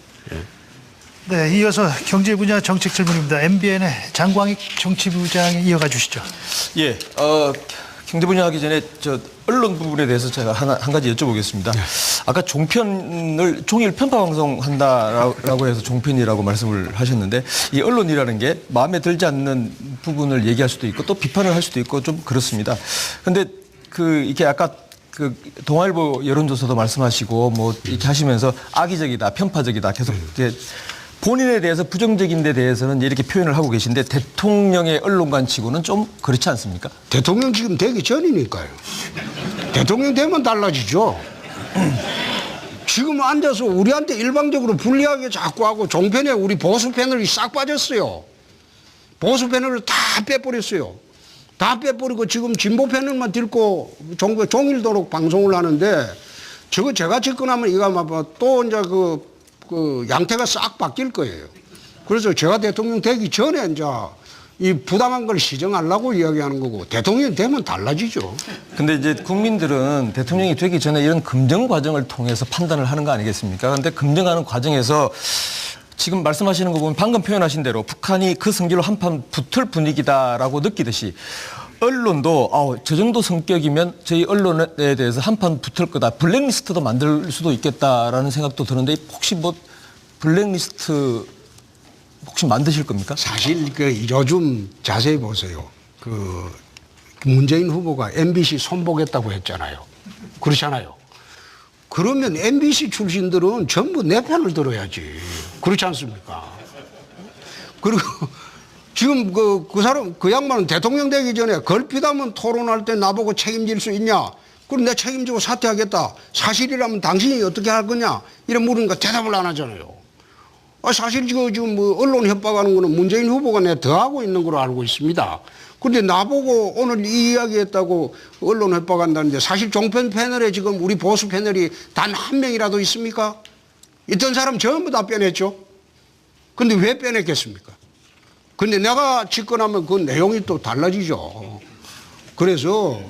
네, 이어서 경제 분야 정책 질문입니다. MBN의 장광익 정치부장이 이어가 주시죠. 예, 경제 분야 하기 전에 언론 부분에 대해서 제가 한 가지 여쭤보겠습니다. 아까 종일 편파 방송한다라고 해서 종편이라고 말씀을 하셨는데 이 언론이라는 게 마음에 들지 않는 부분을 얘기할 수도 있고 또 비판을 할 수도 있고 좀 그렇습니다. 근데 이게 아까 동아일보 여론조사도 말씀하시고 뭐 이렇게 하시면서 악의적이다, 편파적이다 계속 이제 본인에 대해서 부정적인 데 대해서는 이렇게 표현을 하고 계신데 대통령의 언론관치고는 좀 그렇지 않습니까? 대통령 지금 되기 전이니까요. 대통령 되면 달라지죠. 지금 앉아서 우리한테 일방적으로 불리하게 자꾸 하고 종편에 우리 보수 패널이 싹 빠졌어요. 보수 패널을 다 빼버렸어요. 다 빼버리고 지금 진보 패널만 들고 종일도록 방송을 하는데 저거 제가 집권하면 이거 아마 또 이제 그 양태가 싹 바뀔 거예요. 그래서 제가 대통령 되기 전에 이제 이 부당한 걸 시정하려고 이야기하는 거고 대통령이 되면 달라지죠. 근데 이제 국민들은 대통령이 되기 전에 이런 검증 과정을 통해서 판단을 하는 거 아니겠습니까? 그런데 검증하는 과정에서 지금 말씀하시는 거 보면 방금 표현하신 대로 북한이 그 승기로 한판 붙을 분위기다라고 느끼듯이 언론도 저 정도 성격이면 저희 언론에 대해서 한판 붙을 거다. 블랙리스트도 만들 수도 있겠다라는 생각도 드는데 혹시 뭐 블랙리스트 혹시 만드실 겁니까? 사실 요즘 자세히 보세요. 문재인 후보가 MBC 손보겠다고 했잖아요. 그렇잖아요. 그러면 MBC 출신들은 전부 내 편을 들어야지. 그렇지 않습니까? 그리고 지금 그 사람, 그 양반은 대통령 되기 전에 걸핏하면 토론할 때 나보고 책임질 수 있냐? 그럼 내가 책임지고 사퇴하겠다. 사실이라면 당신이 어떻게 할 거냐? 이래 물으니까 대답을 안 하잖아요. 사실 지금 뭐 언론 협박하는 거는 문재인 후보가 내가 더 하고 있는 걸로 알고 있습니다. 근데 나보고 오늘 이 이야기 했다고 언론 협박한다는데 사실 종편 패널에 지금 우리 보수 패널이 단 한 명이라도 있습니까? 있던 사람 전부 다 빼냈죠. 근데 왜 빼냈겠습니까? 근데 내가 집권하면 그 내용이 또 달라지죠. 그래서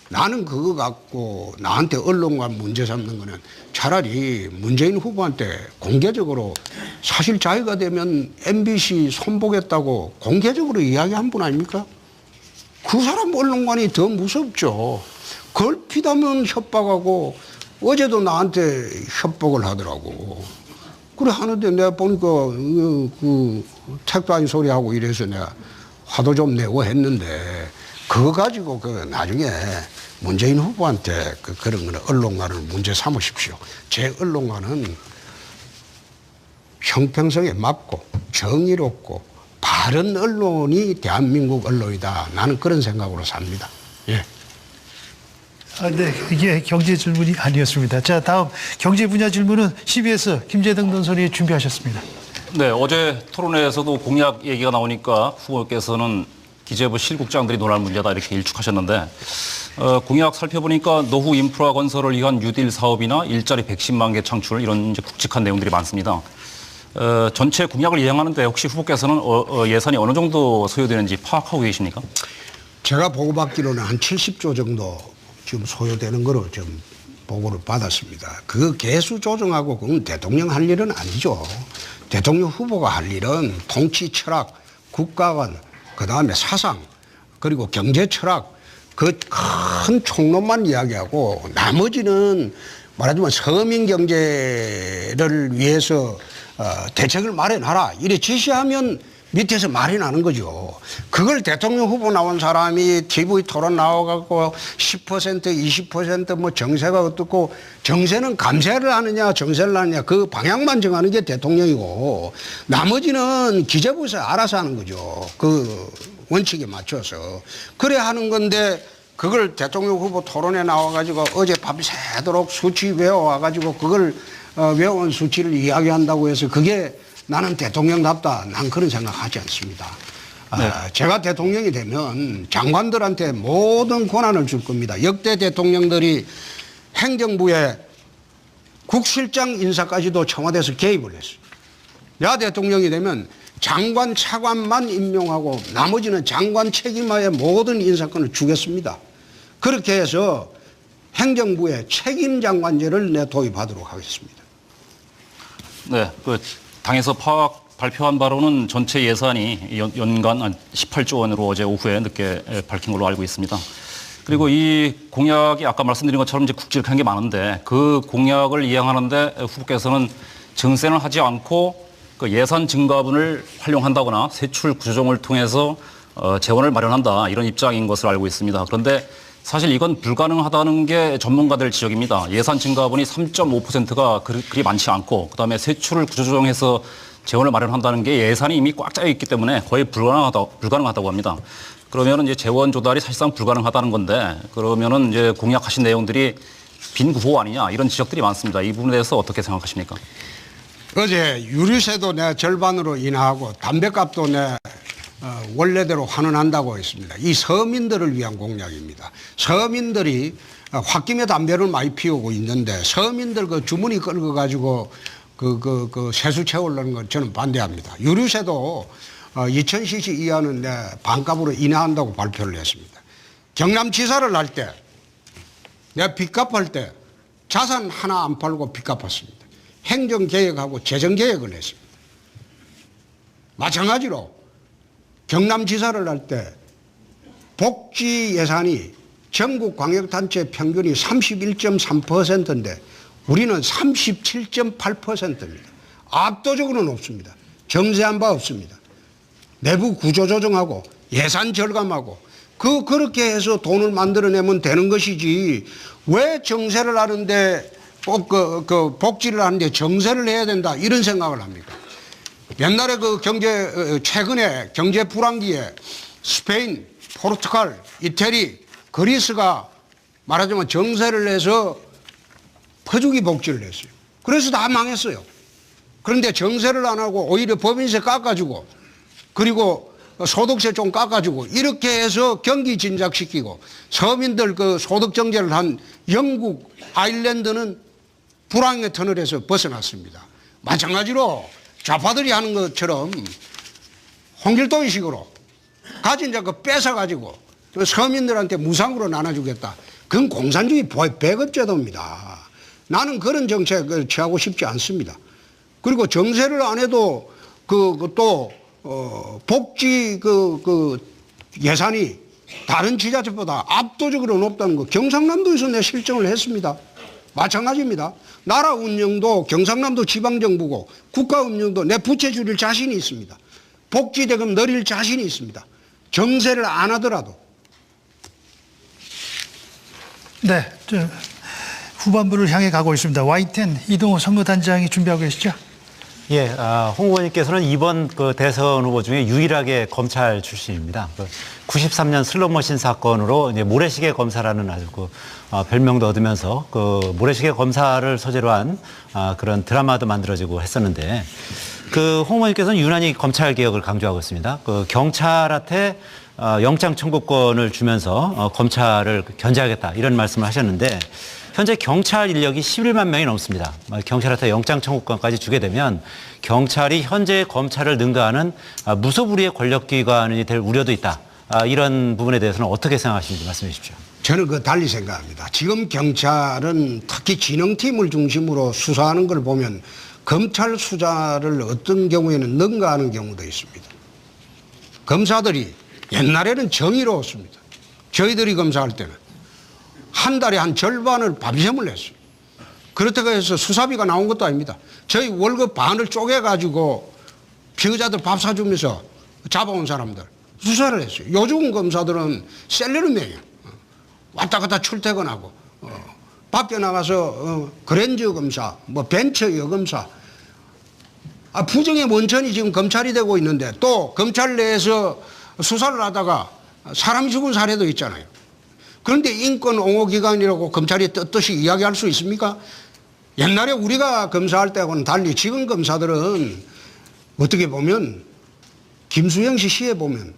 나는 그거 갖고 나한테 언론관 문제 삼는 거는 차라리 문재인 후보한테 공개적으로 사실 자기가 되면 MBC 손보겠다고 공개적으로 이야기한 분 아닙니까? 그 사람 언론관이 더 무섭죠. 걸핏하면 협박하고 어제도 나한테 협박을 하더라고. 그래 하는데 내가 보니까 그 택도 아닌 소리하고 이래서 내가 화도 좀 내고 했는데 그거 가지고 나중에 문재인 후보한테 그런 거는 언론관을 문제 삼으십시오. 제 언론관은 형평성에 맞고 정의롭고 바른 언론이 대한민국 언론이다. 나는 그런 생각으로 삽니다. 예. 네, 이게 경제 질문이 아니었습니다. 자, 다음 경제 분야 질문은 CBS 김재등 논설위 준비하셨습니다. 네, 어제 토론회에서도 공약 얘기가 나오니까 후보께서는 기재부 실국장들이 논할 문제다 이렇게 일축하셨는데 공약 살펴보니까 노후 인프라 건설을 위한 뉴딜 사업이나 일자리 110만 개 창출 이런 이제 굵직한 내용들이 많습니다. 전체 공약을 이행하는데 혹시 후보께서는 예산이 어느 정도 소요되는지 파악하고 계십니까? 제가 보고받기로는 한 70조 정도 지금 소요되는 거로 좀 보고를 받았습니다. 그 개수 조정하고 그건 대통령 할 일은 아니죠. 대통령 후보가 할 일은 통치 철학, 국가관, 그다음에 사상, 그리고 경제 철학, 그 큰 총론만 이야기하고 나머지는 말하자면 서민 경제를 위해서 대책을 마련하라 이래 지시하면 밑에서 말이 나는 거죠. 그걸 대통령 후보 나온 사람이 TV 토론 나와갖고 10% 20% 정세가 어떻고 정세는 감세를 하느냐 정세를 하느냐 그 방향만 정하는 게 대통령이고 나머지는 기재부에서 알아서 하는 거죠. 그 원칙에 맞춰서. 그래 하는 건데 그걸 대통령 후보 토론에 나와가지고 어제 밤새도록 수치 외워와가지고 그걸 외워온 수치를 이야기한다고 해서 그게 나는 대통령답다. 난 그런 생각하지 않습니다. 네. 제가 대통령이 되면 장관들한테 모든 권한을 줄 겁니다. 역대 대통령들이 행정부에 국실장 인사까지도 청와대에서 개입을 했어요. 내가 대통령이 되면 장관 차관만 임명하고 나머지는 장관 책임하에 모든 인사권을 주겠습니다. 그렇게 해서 행정부에 책임장관제를 내 도입하도록 하겠습니다. 네, 그 당에서 발표한 바로는 전체 예산이 연간 18조 원으로 어제 오후에 늦게 밝힌 걸로 알고 있습니다. 그리고 이 공약이 아까 말씀드린 것처럼 이제 굵직한 게 많은데 그 공약을 이행하는데 후보께서는 증세는 하지 않고 그 예산 증가분을 활용한다거나 세출 구조조정을 통해서 재원을 마련한다 이런 입장인 것을 알고 있습니다. 그런데 사실 이건 불가능하다는 게 전문가들 지적입니다. 예산 증가분이 3.5%가 그리 많지 않고 그다음에 세출을 구조조정해서 재원을 마련한다는 게 예산이 이미 꽉 짜여 있기 때문에 거의 불가능하다고 합니다. 그러면은 이제 재원 조달이 사실상 불가능하다는 건데 그러면은 이제 공약하신 내용들이 빈 구호 아니냐 이런 지적들이 많습니다. 이 부분에 대해서 어떻게 생각하십니까? 어제 유류세도 내 절반으로 인하하고 담배값도 내 원래대로 환원한다고 했습니다. 이 서민들을 위한 공약입니다. 서민들이 홧김에 담배를 많이 피우고 있는데 서민들 그 주머니 끌고 가지고 그 세수 채우려는 건 저는 반대합니다. 유류세도 2000cc 이하는 내 반값으로 인하한다고 발표를 했습니다. 경남지사를 할 때 내가 빚값할 때 자산 하나 안 팔고 빚 갚았습니다. 행정개혁하고 재정개혁을 했습니다. 마찬가지로 경남지사를 할 때 복지 예산이 전국 광역단체 평균이 31.3%인데 우리는 37.8%입니다. 압도적으로 높습니다. 정세한 바 없습니다. 내부 구조조정하고 예산 절감하고 그렇게 해서 돈을 만들어내면 되는 것이지 왜 정세를 하는데 꼭 그 복지를 하는데 정세를 해야 된다 이런 생각을 합니까? 옛날에 최근에 경제 불황기에 스페인, 포르투갈, 이태리, 그리스가 말하자면 정세를 해서 퍼주기 복지를 했어요. 그래서 다 망했어요. 그런데 정세를 안 하고 오히려 법인세 깎아주고 그리고 소득세 좀 깎아주고 이렇게 해서 경기 진작시키고 서민들 그 소득 정제를 한 영국, 아일랜드는 불황의 터널에서 벗어났습니다. 마찬가지로 좌파들이 하는 것처럼 홍길동식으로 가진 자그 뺏어가지고 서민들한테 무상으로 나눠주겠다. 그건 공산주의 배급제도입니다. 나는 그런 정책을 취하고 싶지 않습니다. 그리고 정세를 안 해도 복지 예산이 다른 지자체보다 압도적으로 높다는 거 경상남도에서 내 실정을 했습니다. 마찬가지입니다. 나라 운영도 경상남도 지방정부고 국가 운영도 내 부채 줄일 자신이 있습니다. 복지대금 늘릴 자신이 있습니다. 정세를 안 하더라도. 네, 후반부를 향해 가고 있습니다. Y10 이동호 선거단장이 준비하고 계시죠? 예, 홍 의원님께서는 이번 그 대선 후보 중에 유일하게 검찰 출신입니다. 93년 슬롯머신 사건으로 이제 모래시계 검사라는 아주 별명도 얻으면서 그 모래시계 검사를 소재로 한 그런 드라마도 만들어지고 했었는데 그 홍 의원님께서는 유난히 검찰 개혁을 강조하고 있습니다. 그 경찰한테 영장 청구권을 주면서 검찰을 견제하겠다 이런 말씀을 하셨는데 현재 경찰 인력이 11만 명이 넘습니다. 경찰한테 영장 청구권까지 주게 되면 경찰이 현재 검찰을 능가하는 무소불위의 권력기관이 될 우려도 있다. 이런 부분에 대해서는 어떻게 생각하시는지 말씀해 주십시오. 저는 달리 생각합니다. 지금 경찰은 특히 진흥팀을 중심으로 수사하는 걸 보면 검찰 수사를 어떤 경우에는 능가하는 경우도 있습니다. 검사들이 옛날에는 정의로웠습니다. 저희들이 검사할 때는 한 달에 한 절반을 밤샘을 했어요. 그렇다고 해서 수사비가 나온 것도 아닙니다. 저희 월급 반을 쪼개가지고 피의자들 밥 사주면서 잡아온 사람들 수사를 했어요. 요즘 검사들은 셀러리맨이에요. 왔다 갔다 출퇴근하고 밖에 나가서 그랜저 검사, 뭐 벤처 여검사, 부정의 원천이 지금 검찰이 되고 있는데 또 검찰 내에서 수사를 하다가 사람이 죽은 사례도 있잖아요. 그런데 인권 옹호 기관이라고 검찰이 떳떳이 이야기할 수 있습니까? 옛날에 우리가 검사할 때하고는 달리 지금 검사들은 어떻게 보면 김수영 씨 시에 보면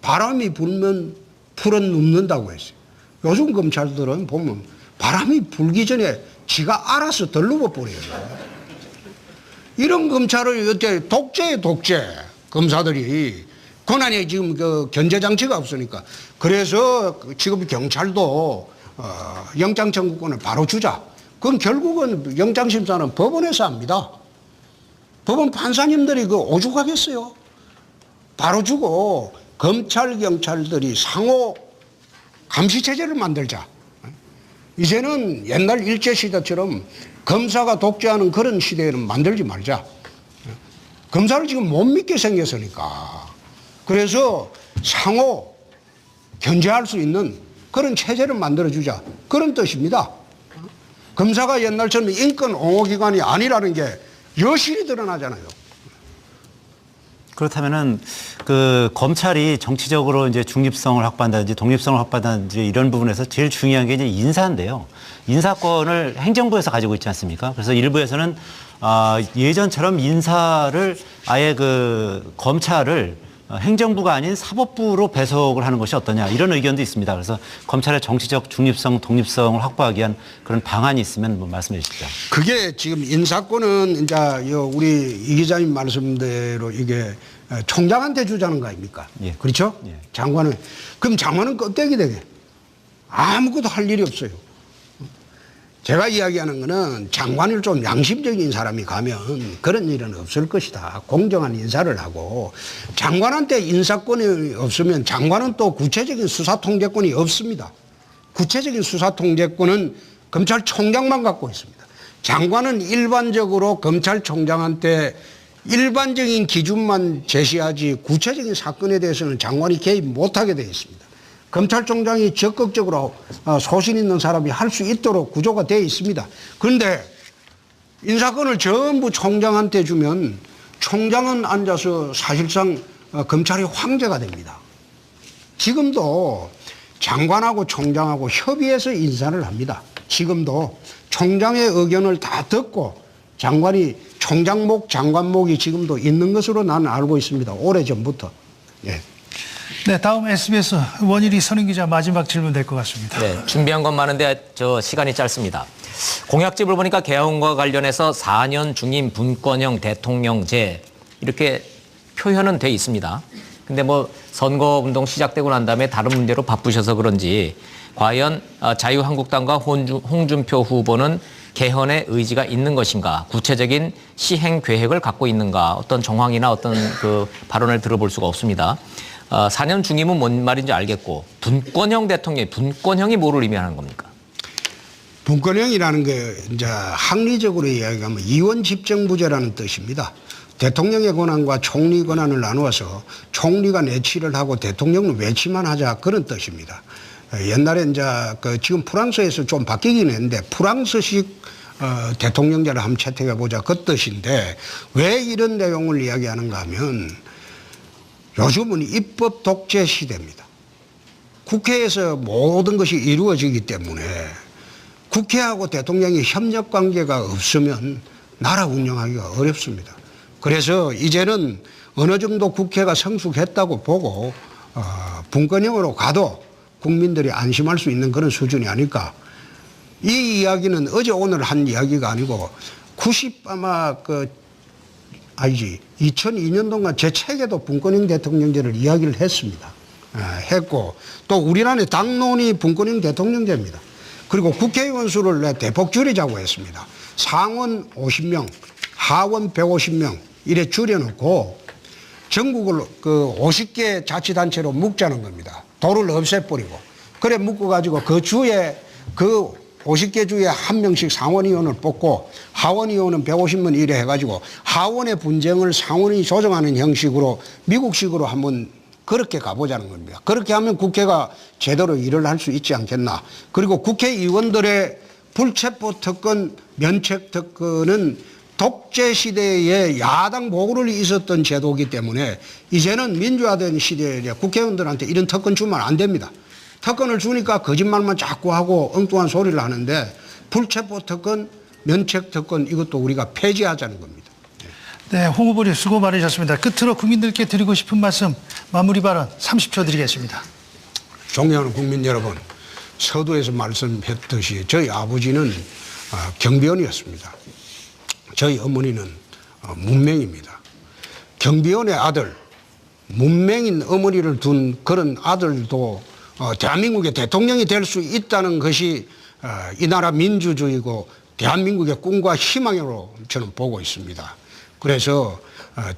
바람이 불면 풀은 눕는다고 했어요. 요즘 검찰들은 보면 바람이 불기 전에 지가 알아서 덜누워 버려요. 이런 검찰을 어째 독재에 독재 검사들이 권한에 지금 그 견제장치가 없으니까 그래서 지금 경찰도 영장 청구권을 바로 주자. 그건 결국은 영장심사는 법원에서 합니다. 법원 판사님들이 그 오죽하겠어요. 바로 주고 검찰 경찰들이 상호 감시체제를 만들자. 이제는 옛날 일제시대처럼 검사가 독재하는 그런 시대에는 만들지 말자. 검사를 지금 못 믿게 생겼으니까. 그래서 상호 견제할 수 있는 그런 체제를 만들어주자. 그런 뜻입니다. 검사가 옛날처럼 인권 옹호기관이 아니라는 게 여실히 드러나잖아요. 그렇다면은 그 검찰이 정치적으로 이제 중립성을 확보한다든지 독립성을 확보한다든지 이런 부분에서 제일 중요한 게 이제 인사인데요. 인사권을 행정부에서 가지고 있지 않습니까? 그래서 일부에서는 예전처럼 인사를 아예 그 검찰을 행정부가 아닌 사법부로 배속을 하는 것이 어떠냐 이런 의견도 있습니다. 그래서 검찰의 정치적 중립성, 독립성을 확보하기 위한 그런 방안이 있으면 뭐 말씀해 주시죠. 그게 지금 인사권은 이제 우리 이 기자님 말씀대로 이게 총장한테 주자는 거 아닙니까? 예. 그렇죠? 예. 장관은. 그럼 장관은 껍데기 되게 아무것도 할 일이 없어요. 제가 이야기하는 거는 장관을 좀 양심적인 사람이 가면 그런 일은 없을 것이다. 공정한 인사를 하고 장관한테 인사권이 없으면 장관은 또 구체적인 수사 통제권이 없습니다. 구체적인 수사 통제권은 검찰총장만 갖고 있습니다. 장관은 일반적으로 검찰총장한테 일반적인 기준만 제시하지 구체적인 사건에 대해서는 장관이 개입 못하게 되어 있습니다. 검찰총장이 적극적으로 소신 있는 사람이 할 수 있도록 구조가 되어 있습니다. 그런데 인사권을 전부 총장한테 주면 총장은 앉아서 사실상 검찰의 황제가 됩니다. 지금도 장관하고 총장하고 협의해서 인사를 합니다. 지금도 총장의 의견을 다 듣고 장관이 총장목, 장관목이 지금도 있는 것으로 나는 알고 있습니다. 오래전부터. 예. 네, 다음 SBS 원일이 선임 기자 마지막 질문 될 것 같습니다. 네, 준비한 건 많은데 시간이 짧습니다. 공약집을 보니까 개헌과 관련해서 4년 중임 분권형 대통령제 이렇게 표현은 돼 있습니다. 근데 뭐 선거운동 시작되고 난 다음에 다른 문제로 바쁘셔서 그런지 과연 자유한국당과 홍준표 후보는 개헌의 의지가 있는 것인가, 구체적인 시행 계획을 갖고 있는가, 어떤 정황이나 어떤 그 발언을 들어볼 수가 없습니다. 4년 중임은 뭔 말인지 알겠고 분권형 대통령, 분권형이 뭐를 의미하는 겁니까? 분권형이라는 게 이제 학리적으로 이야기하면 이원 집정부제라는 뜻입니다. 대통령의 권한과 총리 권한을 나누어서 총리가 내치를 하고 대통령은 외치만 하자 그런 뜻입니다. 옛날에 이제 지금 프랑스에서 좀 바뀌긴 했는데 프랑스식 대통령제를 한번 채택해 보자 그 뜻인데 왜 이런 내용을 이야기하는가 하면 요즘은 입법 독재 시대입니다. 국회에서 모든 것이 이루어지기 때문에 국회하고 대통령이 협력 관계가 없으면 나라 운영하기가 어렵습니다. 그래서 이제는 어느 정도 국회가 성숙했다고 보고 분권형으로 가도 국민들이 안심할 수 있는 그런 수준이 아닐까. 이 이야기는 어제 오늘 한 이야기가 아니고 2002년 동안 제 책에도 분권형 대통령제를 이야기를 했습니다. 했고 또 우리나라의 당론이 분권형 대통령제입니다. 그리고 국회의원 수를 대폭 줄이자고 했습니다. 상원 50명, 하원 150명 이래 줄여놓고 전국을 50개 자치단체로 묶자는 겁니다. 도를 없애버리고 그래 묶어가지고 그 주에 그 50개 주에 한 명씩 상원의원을 뽑고 하원의원은 150명 이래 해가지고 하원의 분쟁을 상원이 조정하는 형식으로 미국식으로 한번 그렇게 가보자는 겁니다. 그렇게 하면 국회가 제대로 일을 할 수 있지 않겠나. 그리고 국회의원들의 불체포 특권, 면책 특권은 독재 시대에 야당 보고를 있었던 제도이기 때문에 이제는 민주화된 시대에 국회의원들한테 이런 특권 주면 안 됩니다. 특권을 주니까 거짓말만 자꾸 하고 엉뚱한 소리를 하는데 불체포 특권, 면책 특권 이것도 우리가 폐지하자는 겁니다. 네, 홍 후보님 수고 많으셨습니다. 끝으로 국민들께 드리고 싶은 말씀 마무리 발언 30초 드리겠습니다. 존경하는 국민 여러분, 서두에서 말씀했듯이 저희 아버지는 경비원이었습니다. 저희 어머니는 문맹입니다. 경비원의 아들, 문맹인 어머니를 둔 그런 아들도 대한민국의 대통령이 될 수 있다는 것이 이 나라 민주주의고 대한민국의 꿈과 희망으로 저는 보고 있습니다. 그래서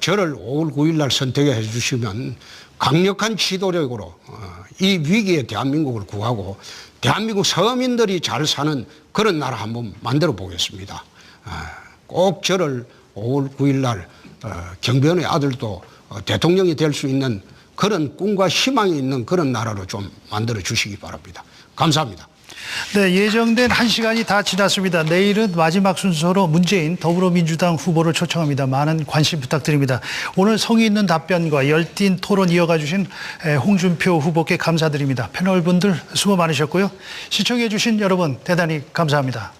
저를 5월 9일 날 선택해 주시면 강력한 지도력으로 이 위기에 대한민국을 구하고 대한민국 서민들이 잘 사는 그런 나라 한번 만들어 보겠습니다. 꼭 저를 5월 9일 날 경비원의 아들도 대통령이 될 수 있는 그런 꿈과 희망이 있는 그런 나라로 좀 만들어 주시기 바랍니다. 감사합니다. 네, 예정된 1시간이 다 지났습니다. 내일은 마지막 순서로 문재인 더불어민주당 후보를 초청합니다. 많은 관심 부탁드립니다. 오늘 성의 있는 답변과 열띤 토론 이어가 주신 홍준표 후보께 감사드립니다. 패널분들 수고 많으셨고요. 시청해 주신 여러분 대단히 감사합니다.